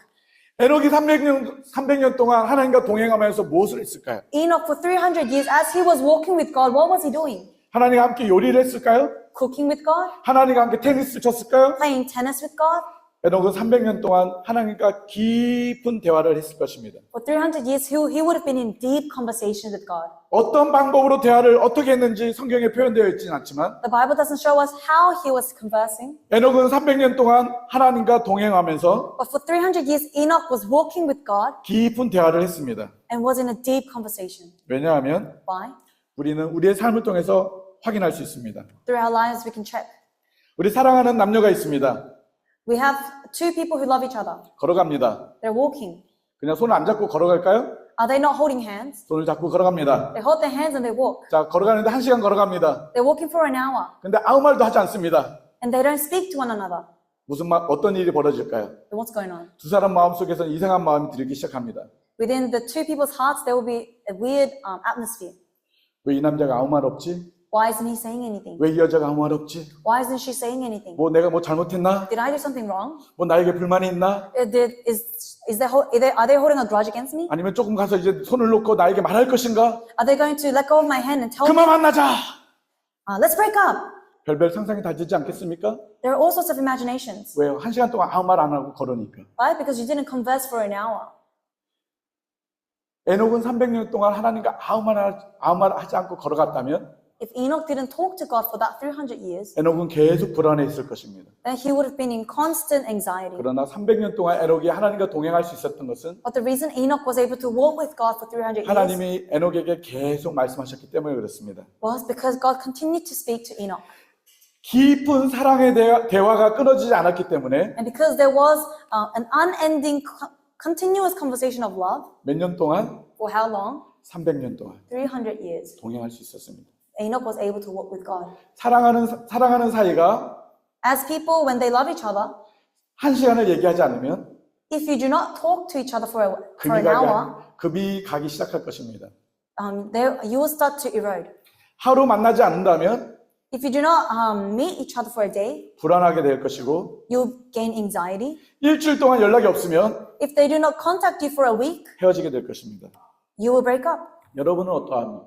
에녹이 300년 동안 하나님과 동행하면서 무엇을 했을까요? Enoch for 300 years, as he was walking with God, what was he doing? 하나님과 함께 요리를 했을까요? Cooking with God? 하나님과 함께 테니스를 쳤을까요? Playing tennis with God? 에녹은 300년 동안 하나님과 깊은 대화를 했을 것입니다. For 300 years, he would have been in deep conversation with God. 어떤 방법으로 대화를 어떻게 했는지 성경에 표현되어 있지는 않지만 The Bible doesn't show us how he was conversing, 에녹은 300년 동안 하나님과 동행하면서 but for 300 years, Enoch was walking with God 깊은 대화를 했습니다. and was in a deep conversation. 왜냐하면 Why? 우리는 우리의 삶을 통해서 확인할 수 있습니다. Through our lives, we can check. 우리 사랑하는 남녀가 있습니다. We have two people who love each other. 걸어갑니다. They're walking. 그냥 손을 안 잡고 걸어갈까요? Are they not holding hands? 손을 잡고 걸어갑니다. They hold their hands and they walk. 자, 걸어가는데 1시간 걸어갑니다. They're walking for an hour 근데 아무 말도 하지 않습니다. and they don't speak to one another. 어떤 일이 벌어질까요? Then what's going on? 두 사람 마음속에서는 이상한 마음이 들기 시작합니다. Within the two people's hearts, there will be a weird atmosphere. 왜 이 남자가 아무 말 없지? Why isn't he saying anything? 왜 이 여자가 아무 말 없지? Why isn't she saying anything? 뭐 내가 뭐 잘못했나? Did I do something wrong? 뭐 나에게 불만이 있나? Are they holding a grudge against me? 아니면 조금 가서 이제 손을 놓고 나에게 말할 것인가? Are they going to let go of my hand and tell me, 그만 만나자! let's break up? 별별 상상이 다 되지 않겠습니까? There are all sorts of imaginations. 왜요? 1시간 동안 아무 말 안 하고 걸으니까. Why? Because you didn't converse for an hour. 에녹은 300년 동안 하나님과 아무 말 하지 않고 걸어갔다면 If Enoch didn't talk to God for that 300 years, 에녹은 계속 불안해 있을 것입니다. then he would have been in constant anxiety. 그러나 300년 동안 에녹이 하나님과 동행할 수 있었던 것은 But the reason Enoch was able to walk with God for 300 years 하나님이 에녹에게 계속 말씀하셨기 때문에 그렇습니다. was because God continued to speak to Enoch. 깊은 사랑의 대화가 끊어지지 않았기 때문에 And because there was an unending, continuous conversation of love, 몇 년 동안? for how long? 300년 동안 300 years. 동행할 수 있었습니다. Enoch was able to walk with God. 사랑하는 사이가 As people, when they love each other, 1시간을 얘기하지 않으면 if you do not talk to each other for an hour, 금이 가기 시작할 것입니다. you will start to erode. 하루 만나지 않는다면 If you do not meet each other for a day, 불안하게 될 것이고 you'll gain anxiety. 일주일 동안 연락이 없으면 If they do not contact you for a week, 헤어지게 될 것입니다. you will break up. 여러분은 어떠합니까?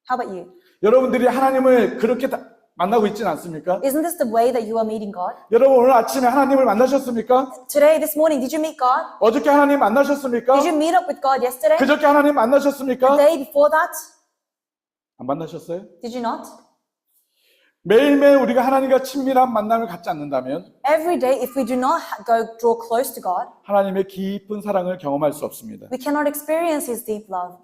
How about you? 여러분들이 하나님을 그렇게 만나고 있지는 않습니까? Isn't this the way that you are meeting God? 여러분 오늘 아침에 하나님을 만나셨습니까? Today, this morning, did you meet God? 어저께 하나님 만나셨습니까? Did you meet up with God yesterday? 그저께 하나님 만나셨습니까? The day before that? 안 만나셨어요? Did you not? 매일매일 우리가 하나님과 친밀한 만남을 갖지 않는다면 Every day, if we do not draw close to God, 하나님의 깊은 사랑을 경험할 수 없습니다. we cannot experience His deep love.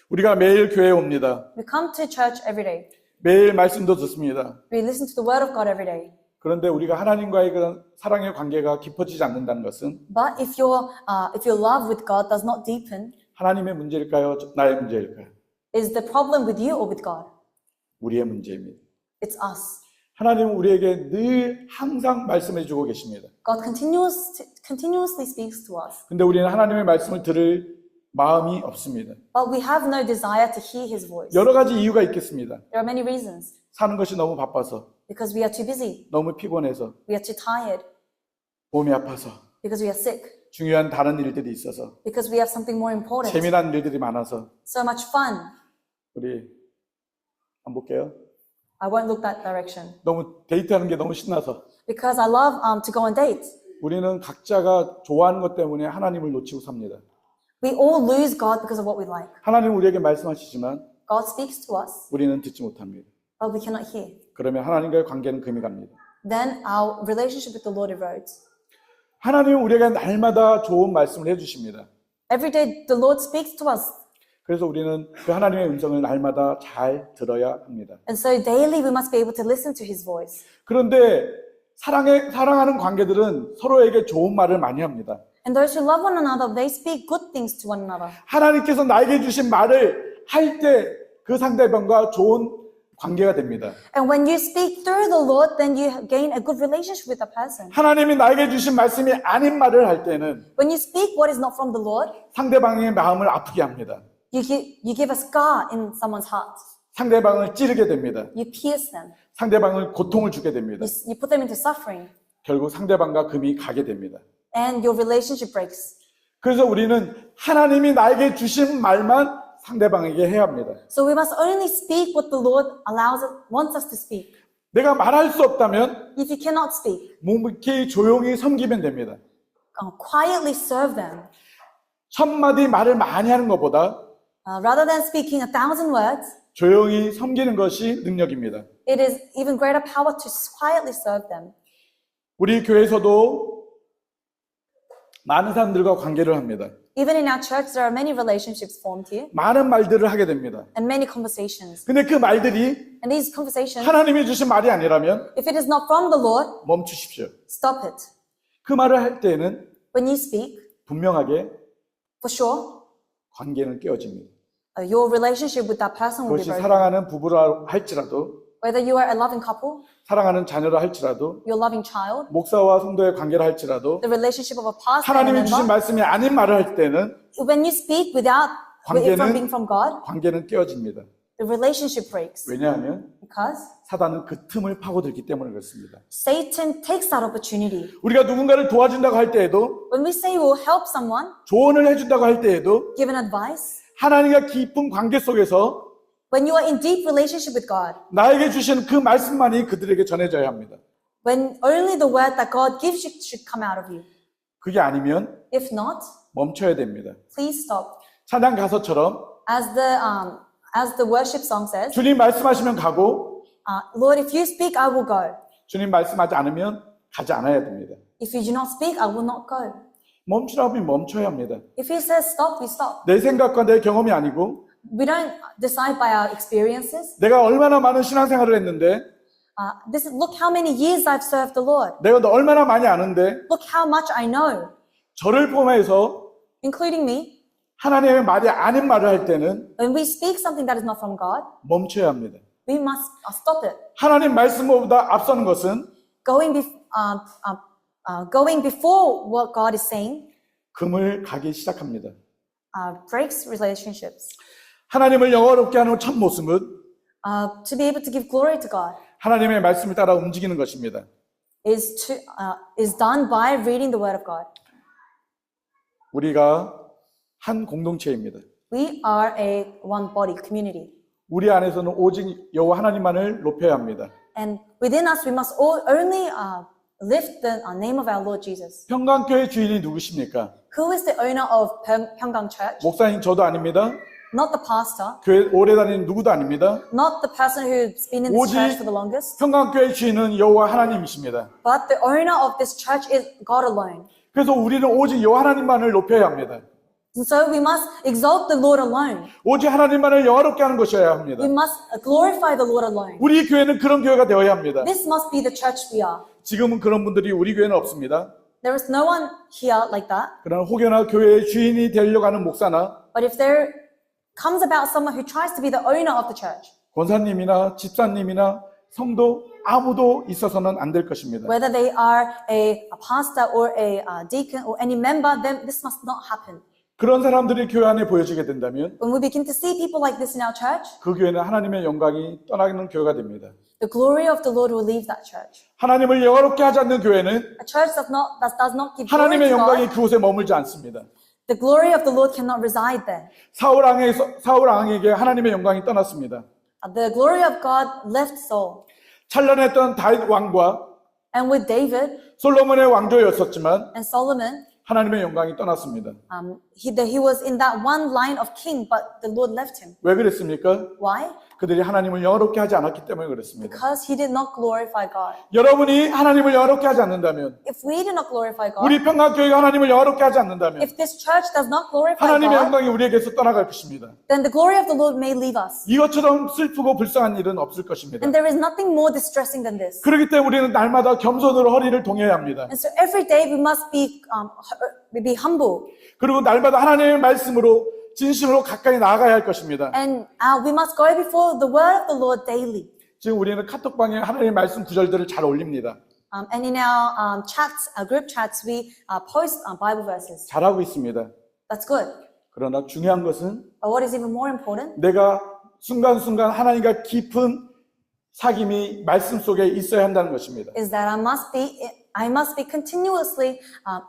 우리가 매일 교회에 옵니다. We come to church every day. 매일 말씀도 듣습니다. We listen to the Word of God every day. 그런데 우리가 하나님과의 그런 사랑의 관계가 깊어지지 않는다는 것은 But if your love with God does not deepen, 하나님의 문제일까요? 나의 문제일까요? is the problem with you or with God? 우리의 문제입니다. It's us. 하나님은 우리에게 늘 항상 말씀해 주고 계십니다. God continuously speaks to us. 근데 우리는 하나님의 말씀을 들을 마음이 없습니다. But we have no desire to hear His voice. 여러 가지 이유가 있겠습니다. There are many reasons. 사는 것이 너무 바빠서, Because we are too busy. 너무 피곤해서, We are too tired. 몸이 아파서, Because we are sick. 중요한 다른 일들이 있어서, Because we have something more important. 재미난 일들이 많아서 So much fun. 우리 한번 볼게요. I won't look that direction. 너무 데이트하는 게 너무 신나서 Because I love to go on dates. 우리는 각자가 좋아하는 것 때문에 하나님을 놓치고 삽니다. We all lose God because of what we like. 하나님은 우리에게 말씀하시지만 God speaks to us, 우리는 듣지 못합니다. but we cannot hear. 그러면 하나님과의 관계는 금이 갑니다. Then our relationship with the Lord erodes. 하나님은 우리에게 날마다 좋은 말씀을 해주십니다. Every day the Lord speaks to us. 그래서 우리는 그 하나님의 음성을 날마다 잘 들어야 합니다. And so daily we must be able to listen to His voice. 그런데 사랑하는 관계들은 서로에게 좋은 말을 많이 합니다. And those who love one another, they speak good things to one another. 하나님께서 나에게 주신 말을 할 때 그 상대방과 좋은 관계가 됩니다. And when you speak through the Lord, then you gain a good relationship with the person. 하나님이 나에게 주신 말씀이 아닌 말을 할 때는 When you speak what is not from the Lord, 상대방의 마음을 아프게 합니다. you give a scar in someone's heart. 상대방을 찌르게 됩니다. You pierce them. 상대방을 고통을 주게 됩니다. You put them into suffering. 결국 상대방과 금이 가게 됩니다. And your relationship breaks. 그래서 우리는 하나님이 나에게 주신 말만 상대방에게 해야 합니다. So we must only speak what the Lord wants us to speak. 내가 말할 수 없다면 If you cannot speak, 묵묵히 조용히 섬기면 됩니다. quietly serve them. 1000마디 말을 많이 하는 것보다 Rather than speaking 1,000 words, 조용히 섬기는 것이 능력입니다. it is even greater power to quietly serve them. 우리 교회에서도 많은 사람들과 관계를 합니다. Even in our church, there are many relationships formed here 많은 말들을 하게 됩니다. and many conversations. 근데 그 말들이 And these conversations, 하나님이 주신 말이 아니라면 if it is not from the Lord, 멈추십시오. stop it. 그 말을 할 때에는 When you speak, 분명하게 for sure, 관계는 깨어집니다. your relationship with that person will be 그것이 broken. 사랑하는 부부라 할지라도 Whether you are a loving couple, 사랑하는 자녀라 할지라도, your loving child, 목사와 성도의 관계라 할지라도, the relationship of a pastor and a 하나님이 주신 member, 말씀이 아닌 말을 할 때는 when you speak without it from being from God, 관계는 깨어집니다. the relationship breaks. 왜냐하면 Because 사단은 그 틈을 파고들기 때문에 그렇습니다. Satan takes that opportunity. 우리가 누군가를 도와준다고 할 때에도, When we say we will help someone, 조언을 해준다고 할 때에도 give an advice, 하나님과 깊은 관계 속에서 when you are in deep relationship with God, 나에게 주신 그 말씀만이 그들에게 전해져야 합니다. when only the word that God gives you should come out of you. 그게 아니면 If not, 멈춰야 됩니다. please stop. 찬양 가서처럼 As the worship song says, 주님 말씀하시면 가고, Lord, if you speak, I will go. 주님 말씀하지 않으면 가지 않아야 됩니다. If you do not speak, I will not go. 멈추라고 하면 멈춰야 합니다. If He says stop, we stop. 내 생각과 내 경험이 아니고 We don't decide by our experiences. 내가 얼마나 많은 신앙생활을 했는데, Look how many years I've served the Lord. 내가 얼마나 많이 아는데, Look how much I know, 저를 포함해서 including me. 하나님의 말이 아닌 말을 할 때는 When we speak something that is not from God, 멈춰야 합니다. we must stop it. 하나님 말씀보다 앞서는 것은 Going before what God is saying 금을 가기 시작합니다. breaks relationships. 하나님을 영화롭게 하는 첫 모습은 To be able to give glory to God 하나님의 말씀을 따라 움직이는 것입니다. is done by reading the Word of God. 우리가 한 공동체입니다. We are a one body community, 우리 안에서는 오직 여호와 하나님만을 높여야 합니다. and within us we must only lift the name of our Lord Jesus. 평강교회 주인이 누구십니까? Who is the owner of Pyeonggang Church? 목사님 저도 아닙니다. Not the pastor, 교회 오래 다니는 누구도 아닙니다. not the person who's been in this 오직 church for the longest, 평강교회 주인은 여호와 하나님이십니다. but the owner of this church is God alone. 그래서 우리는 오직 여호와 하나님만을 높여야 합니다. And so we must exalt the Lord alone. 오직 하나님만을 영화롭게 하는 것이어야 합니다. We must glorify the Lord alone. 우리 교회는 그런 교회가 되어야 합니다. This must be the church we are. 지금은 그런 분들이 우리 교회는 없습니다. There is no one here like that. 그러나 혹여나 교회의 주인이 되려고 하는 목사나 But if there comes about someone who tries to be the owner of the church, 권사님이나 집사님이나 성도 아무도 있어서는 안 될 것입니다. whether they are a pastor or a deacon or any member, then this must not happen. 그런 사람들이 교회 안에 보여지게 된다면 When we begin to see people like this in our church, 그 교회는 하나님의 영광이 떠나는 교회가 됩니다. the glory of the Lord will leave that church. 하나님을 영화롭게 하지 않는 교회는 A church that does not give glory 하나님의 to 영광이 God, 그곳에 머물지 않습니다. the glory of the Lord cannot reside there. 사울 왕에게 하나님의 영광이 떠났습니다. The glory of God left Saul. 찬란했던 다윗 왕과 And with David 솔로몬의 왕조였었지만 and Solomon, 하나님의 영광이 떠났습니다. he was in that one line of king, but the Lord left him. 왜 그랬습니까? Why? 그들이 하나님을 영화롭게 하지 않았기 때문에 그렇습니다. Because he did not glorify God. 여러분이 하나님을 영화롭게 하지 않는다면, If we do not glorify God, 우리 평강교회가 하나님을 영화롭게 하지 않는다면 if this church does not glorify 하나님의 God, 영광이 우리에게서 떠나갈 것입니다. then the glory of the Lord may leave us. 이것처럼 슬프고 불쌍한 일은 없을 것입니다. And there is nothing more distressing than this. 그렇기 때문에 우리는 날마다 겸손으로 허리를 동여야 합니다. And so every day we must be humble. 그리고 날마다 하나님의 말씀으로 진심으로 가까이 나아가야 할 것입니다. And we must go before the word of the Lord daily. 지금 우리는 카톡방에 하나님의 말씀 구절들을 잘 올립니다. And in our chats, our group chats, we post Bible verses. 잘하고 있습니다. That's good. 그러나 중요한 것은 But what is even more important 내가 순간순간 하나님과 깊은 사귐이 말씀 속에 있어야 한다는 것입니다. is that I must be continuously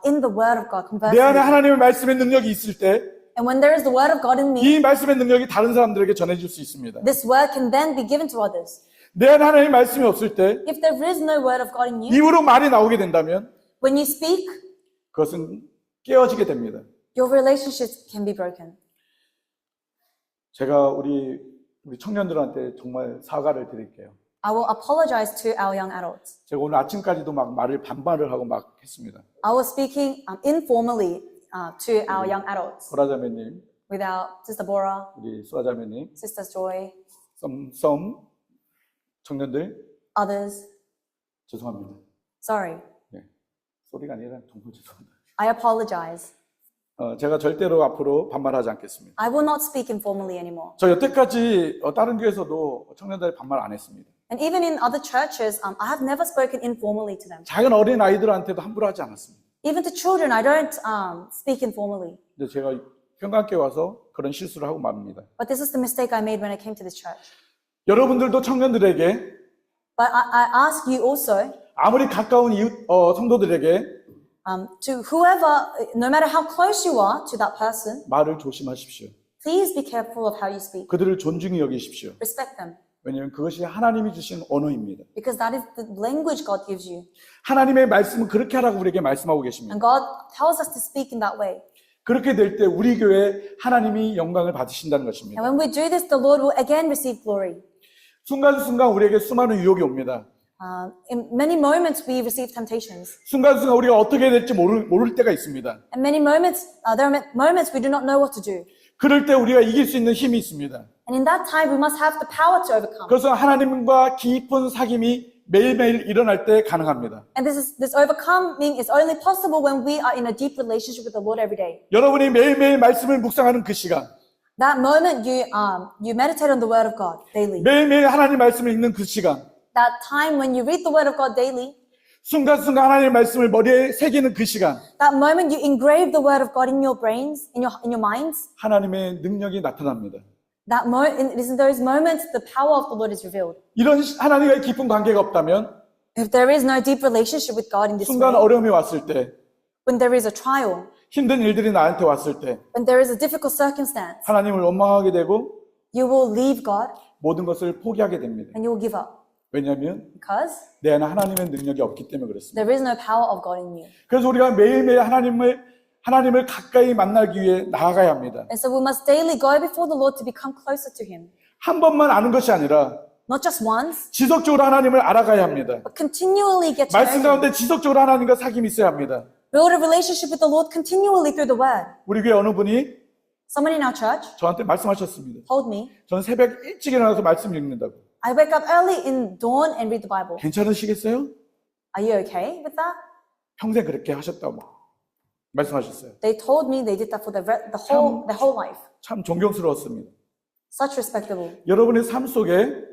in the word of God, 내 안에 conversing. 하나님의 말씀의 능력이 있을 때 And when there is the word of God in me, 이 말씀의 능력이 다른 사람들에게 전해질 수 있습니다. this word can then be given to others. 내 안에 하나님의 말씀이 없을 때 If there is no word of God in you, 입으로 말이 나오게 된다면 when you speak, 그것은 깨어지게 됩니다. your relationships can be broken. 제가 우리 청년들한테 정말 사과를 드릴게요. I will apologize to our young adults. 제가 오늘 아침까지도 막 반말을 하고 막 했습니다. I was speaking informally to our young adults 보라자매님, with our sister Bora, 우리 수아자매님, sister Joy, 썸 청년들 others. 죄송합니다. Sorry. 네, 소리가 아니라 정말 죄송합니다. I apologize. 제가 절대로 앞으로 반말하지 않겠습니다. I will not speak informally anymore. 저 여태까지 다른 교회에서도 청년들이 반말 안 했습니다. And even in other churches, I have never spoken informally to them. 작은 어린 아이들한테도 함부로 하지 않았습니다. Even to children, I don't speak informally. 근데 제가 평강교회 와서 그런 실수를 하고 맙니다. But this is the mistake I made when I came to this church. 여러분들도 청년들에게 But I ask you also, 아무리 가까운 이웃 성도들에게 to whoever, no matter how close you are to that person, 말을 조심하십시오. please be careful of how you speak. 그들을 존중히 여기십시오. Respect them. 왜냐하면 그것이 하나님이 주신 언어입니다. Because that is the language God gives you. 하나님의 말씀은 그렇게 하라고 우리에게 말씀하고 계십니다. And God tells us to speak in that way. 그렇게 될 때 우리 교회에 하나님이 영광을 받으신다는 And 것입니다. when we do this, the Lord will again receive glory. 순간순간 우리에게 수많은 유혹이 옵니다. In many moments, we receive temptations. 순간순간 우리가 어떻게 될지 모를 때가 있습니다. And many moments, there are moments we do not know what to do. 그럴 때 우리가 이길 수 있는 힘이 있습니다. And in that time, we must have the power to overcome. 그래서 하나님과 깊은 사귐이 매일매일 일어날 때 가능합니다. And this overcoming is only possible when we are in a deep relationship with the Lord every day. 여러분이 매일매일 말씀을 묵상하는 그 시간, That moment you meditate on the Word of God daily. 매일매일 하나님 말씀을 읽는 그 시간, That time when you read the Word of God daily. 순간순간 하나님의 말씀을 머리에 새기는 그 시간, That moment you engrave the Word of God in your brains, in your minds. 하나님의 능력이 na타납니다. It is in those moments the power of the Lord is revealed. 이런 하나님과의 깊은 관계가 없다면 If there is no deep relationship with God in this 순간 way, 어려움이 왔을 때, when there is a trial, 힘든 일들이 나한테 왔을 때 when there is a difficult circumstance, 하나님을 원망하게 되고 you will leave God 모든 것을 포기하게 됩니다. and you will give up. 왜냐하면 Because 내 안에 하나님의 능력이 없기 때문에 그렇습니다. there is no power of God in you. 그래서 우리가 매일매일 하나님을 가까이 만나기 위해 나아가야 합니다. And so we must daily go before the Lord to become closer to Him. 한 번만 아는 것이 아니라 Not just once, 지속적으로 하나님을 알아가야 합니다. but continually get to know 말씀 Him. 가운데 지속적으로 하나님과 사귐이 있어야 합니다. Build a relationship with the Lord continually through the Word. 우리 교회 어느 분이 Someone in our church 저한테 말씀하셨습니다. told me, 저는 새벽 일찍 일어나서 말씀 읽는다고. I wake up early in dawn and read the Bible. 괜찮으시겠어요? Are you okay with that? 평생 그렇게 하셨다고 말씀하셨어요. They told me they did that for their whole life. 참 존경스러웠습니다. Such respectable. 여러분의 삶 속에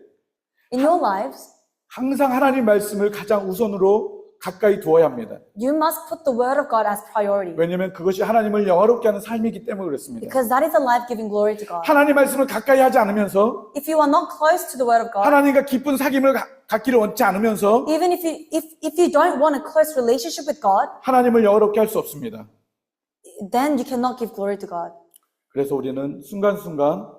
In your lives, 항상 하나님 말씀을 가장 우선으로 가까이 두어야 합니다. you must put the Word of God as priority. 왜냐하면 그것이 하나님을 영화롭게 하는 삶이기 때문에 그렇습니다. Because that is the life giving glory to God. 하나님 말씀을 가까이 하지 않으면서 If you are not close to the Word of God, 하나님과 깊은 사귐을 갖기를 원치 않으면서 even if you don't want a close relationship with God, 하나님을 영화롭게 할 수 없습니다. then you cannot give glory to God. 그래서 우리는 순간순간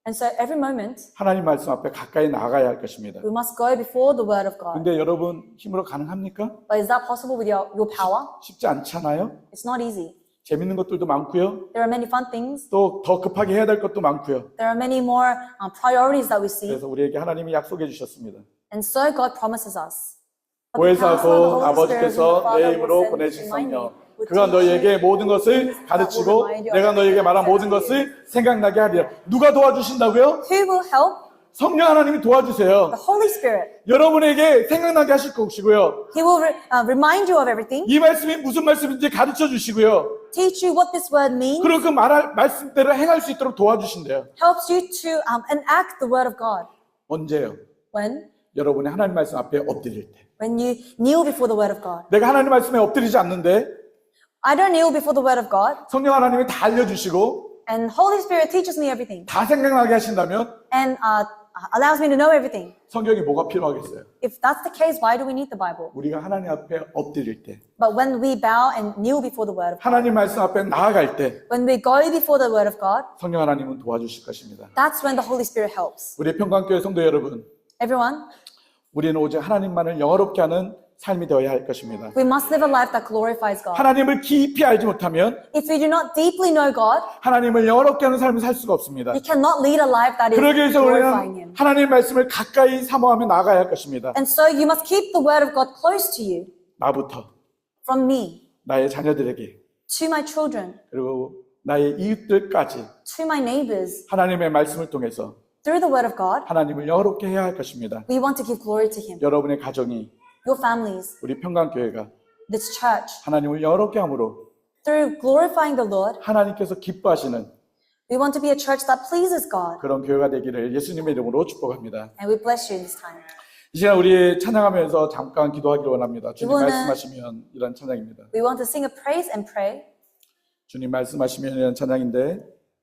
And so every moment, 하나님 말씀 앞에 가까이 나아가야 할 것입니다. we must go before the Word of God. 근데 여러분 힘으로 가능합니까? But is that possible with your power? 쉽지 않잖아요. It's not easy. 재밌는 것들도 많고요. There are many fun things. 또 더 급하게 해야 될 것도 많고요. There are many more priorities that we see. 그래서 우리에게 하나님이 약속해 주셨습니다. And so God promises us. But the power of the 보혜사고 Holy Spirit 아버지께서 and the Father 내 will 힘으로 send 보내신 to remind 성령 me, will 그가 teach 너희에게 you 모든 것을 things that will 가르치고 remind you of 내가 너희에게 말한 everything 모든 I said to 것을 생각나게 하리라. 누가 도와주신다고요? Who will help? 성령 하나님이 도와주세요. The Holy Spirit. 여러분에게 생각나게 하실 것이고요. He will remind you of everything, 이 말씀이 무슨 말씀인지 가르쳐 주시고요. teach you what this word means, 그리고 그 말할 말씀대로 행할 수 있도록 도와주신대요. helps you to enact the word of God. 언제요? When? 여러분이 하나님 말씀 앞에 엎드릴 때. When you kneel before the word of God. 내가 하나님 말씀에 엎드리지 않는데 I don't kneel before the word of God, 성령 하나님이 다 알려주시고 and Holy Spirit teaches me everything, 다 생각나게 하신다면 and allows me to know everything. 성경이 뭐가 필요하겠어요? If that's the case, why do we need the Bible? 우리가 하나님 앞에 엎드릴 때, But when we bow and kneel before the word of God, 하나님 말씀 앞에 나아갈 때 when we go before the word of God, 성령 하나님은 도와주실 것입니다. that's when the Holy Spirit helps. 우리 평강교회 성도 여러분, Everyone, 우리는 오직 하나님만을 영화롭게 하는 삶이 되어야 할 것입니다. we must live a life that glorifies God. 하나님을 깊이 알지 못하면 If we do not deeply know God, 하나님을 영화롭게 하는 삶을 살 수가 없습니다. we cannot lead a life that is 그러기 위해서 glorifying 우리는 Him. 하나님의 말씀을 가까이 사모하며 나아가야 할 것입니다. And so you must keep the word of God close to you, 나부터, from me, 나의 자녀들에게, to my children, 그리고 나의 이웃들까지 to my neighbors, 하나님의 말씀을 통해서 through the word of God. 하나님을 영화롭게 해야 할 것입니다. We want to give glory to Him. 여러분의 가정이, Your families, 우리 평강교회가 this church, 하나님을 영화롭게 함으로 through glorifying the Lord, 하나님께서 기뻐하시는 we want to be a church that pleases God. 그런 교회가 되기를 예수님의 이름으로 축복합니다. And we bless you in this time. 이 시간 우리 찬양하면서 잠깐 기도하기를 원합니다. 주님 이거는- 말씀하시면 이런 찬양입니다. We want to sing a praise and pray. 주님 말씀하시면 이런 찬양인데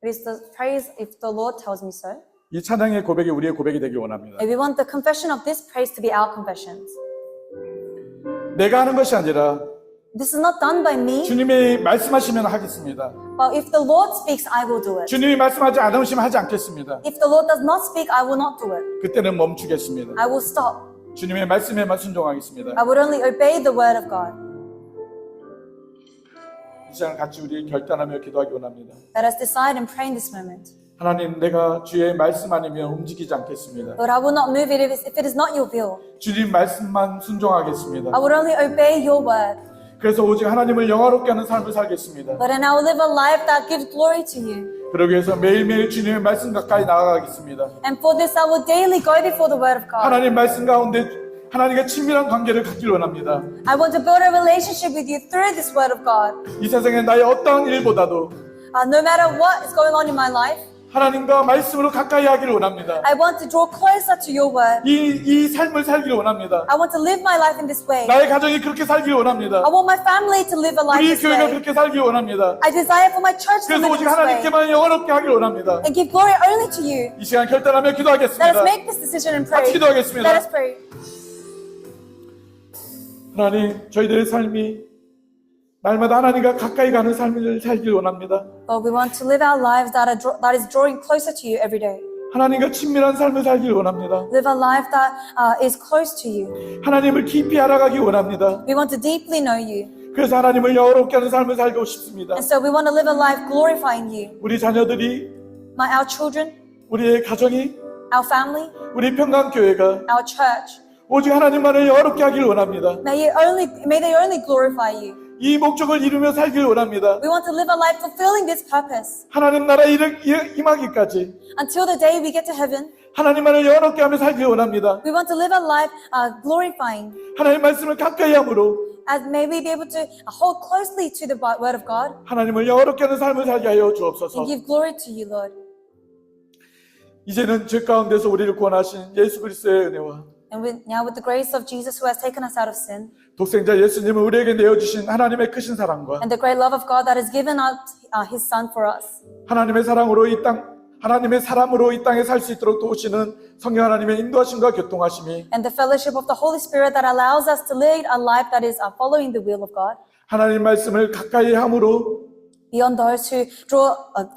It is the praise if the Lord tells me so. 이 찬양의 고백이 우리의 고백이 되길 원합니다. And we want the confession of this praise to be our confessions. 내가 하는 것이 아니라 This is not done by me, 주님이 말씀하시면 하겠습니다. but if the Lord speaks, I will do it. 주님이 말씀하지 않으시면 하지 않겠습니다. If the Lord does not speak, I will not do it. 그때는 멈추겠습니다. I will stop. 주님의 말씀에만 순종하겠습니다. I would only obey the word of God. 이 시간 같이 우리 결단하며 기도하기 원합니다. Let us decide and pray in this moment. 하나님, 내가 주의 말씀 아니면 움직이지 않겠습니다. Lord, I will not move it if it is not your will. 주님 말씀만 순종하겠습니다. I would only obey your word. 그래서 오직 하나님을 영화롭게 하는 삶을 살겠습니다. Lord, and I will live a life that gives glory to you. 그러기 위해서 매일매일 주님의 말씀 가까이 나아가겠습니다. And for this, I will daily go before the word of God. 하나님 말씀 가운데 하나님과 친밀한 관계를 갖길 원합니다. I want to build a relationship with you through this word of God. 이 세상에 나의 어떠한 일보다도 No matter what is going on in my life, 하나님과 말씀으로 가까이 하기를 원합니다. I want to draw closer to your word. 이 삶을 살기를 원합니다. I want to live my life in this way. 나의 가정이 그렇게 살기를 원합니다. I want my family to live a life 우리 this 교회가 way. 그렇게 살기를 원합니다. I desire for my church to 그래서 live 오직 this way. 하나님께만 영화롭게 하기를 원합니다. And give glory only to you. 이 시간 결단하며 Let us 기도하겠습니다. make this decision and pray. 같이 기도하겠습니다. Let us pray. 하나님, 저희들의 삶이 날마다 하나님과 가까이 가는 삶을 살기를 원합니다. Lord, we want to live our lives that is drawing closer to you every day. 하나님과 친밀한 삶을 살기를 원합니다. Live a life that is close to you. 하나님을 깊이 알아가기 원합니다. We want to deeply know you. 그래서 하나님을 영화롭게 하는 삶을 살고 싶습니다. And so we want to live a life glorifying you. 우리 자녀들이, Our children, 우리의 가정이, our family, 우리 평강교회가 our church. 오직 하나님만을 영화롭게 하기를 원합니다. May they only glorify you. 이 목적을 이루며 살기를 원합니다. We want to live a life fulfilling this purpose. 하나님 나라에 임하기까지 Until the day we get to heaven, 하나님만을 영화롭게 하며 살기를 원합니다. we want to live a life glorifying. 하나님 말씀을 가까이 함으로 As may we be able to hold closely to the word of God 하나님을 영화롭게 하는 삶을 살게 하여 주옵소서. and give glory to you, Lord. 이제는 죄 가운데서 우리를 구원하신 예수 그리스도의 은혜와 And now with the grace of Jesus who has taken us out of sin 독생자 예수님을 우리에게 내어주신 하나님의 크신 사랑과 and the great love of God that has given out His Son for us 하나님의 사랑으로 하나님의 사람으로 이 땅에 살 수 있도록 도우시는 성령 하나님의 인도하심과 교통하심이 and the fellowship of the Holy Spirit that allows us to lead a life that is following the will of God 하나님 말씀을 가까이 함으로 beyond those who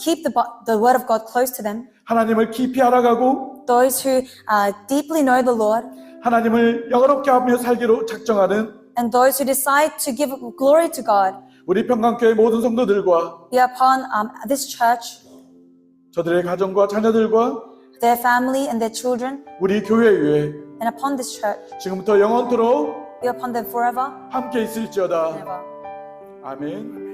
keep the word of God close to them, 하나님을 깊이 알아가고 those who deeply know the Lord, 하나님을 영화롭게 하며 살기로 작정하는 and those who decide to give glory to God. 우리 평강교회 모든 성도들과 Be upon this church, 저들의 가정과 자녀들과 their family and their children, 우리 교회 위에 and upon this church. 지금부터 영원토록 Be upon them forever 함께 있을지어다. and ever. 아멘.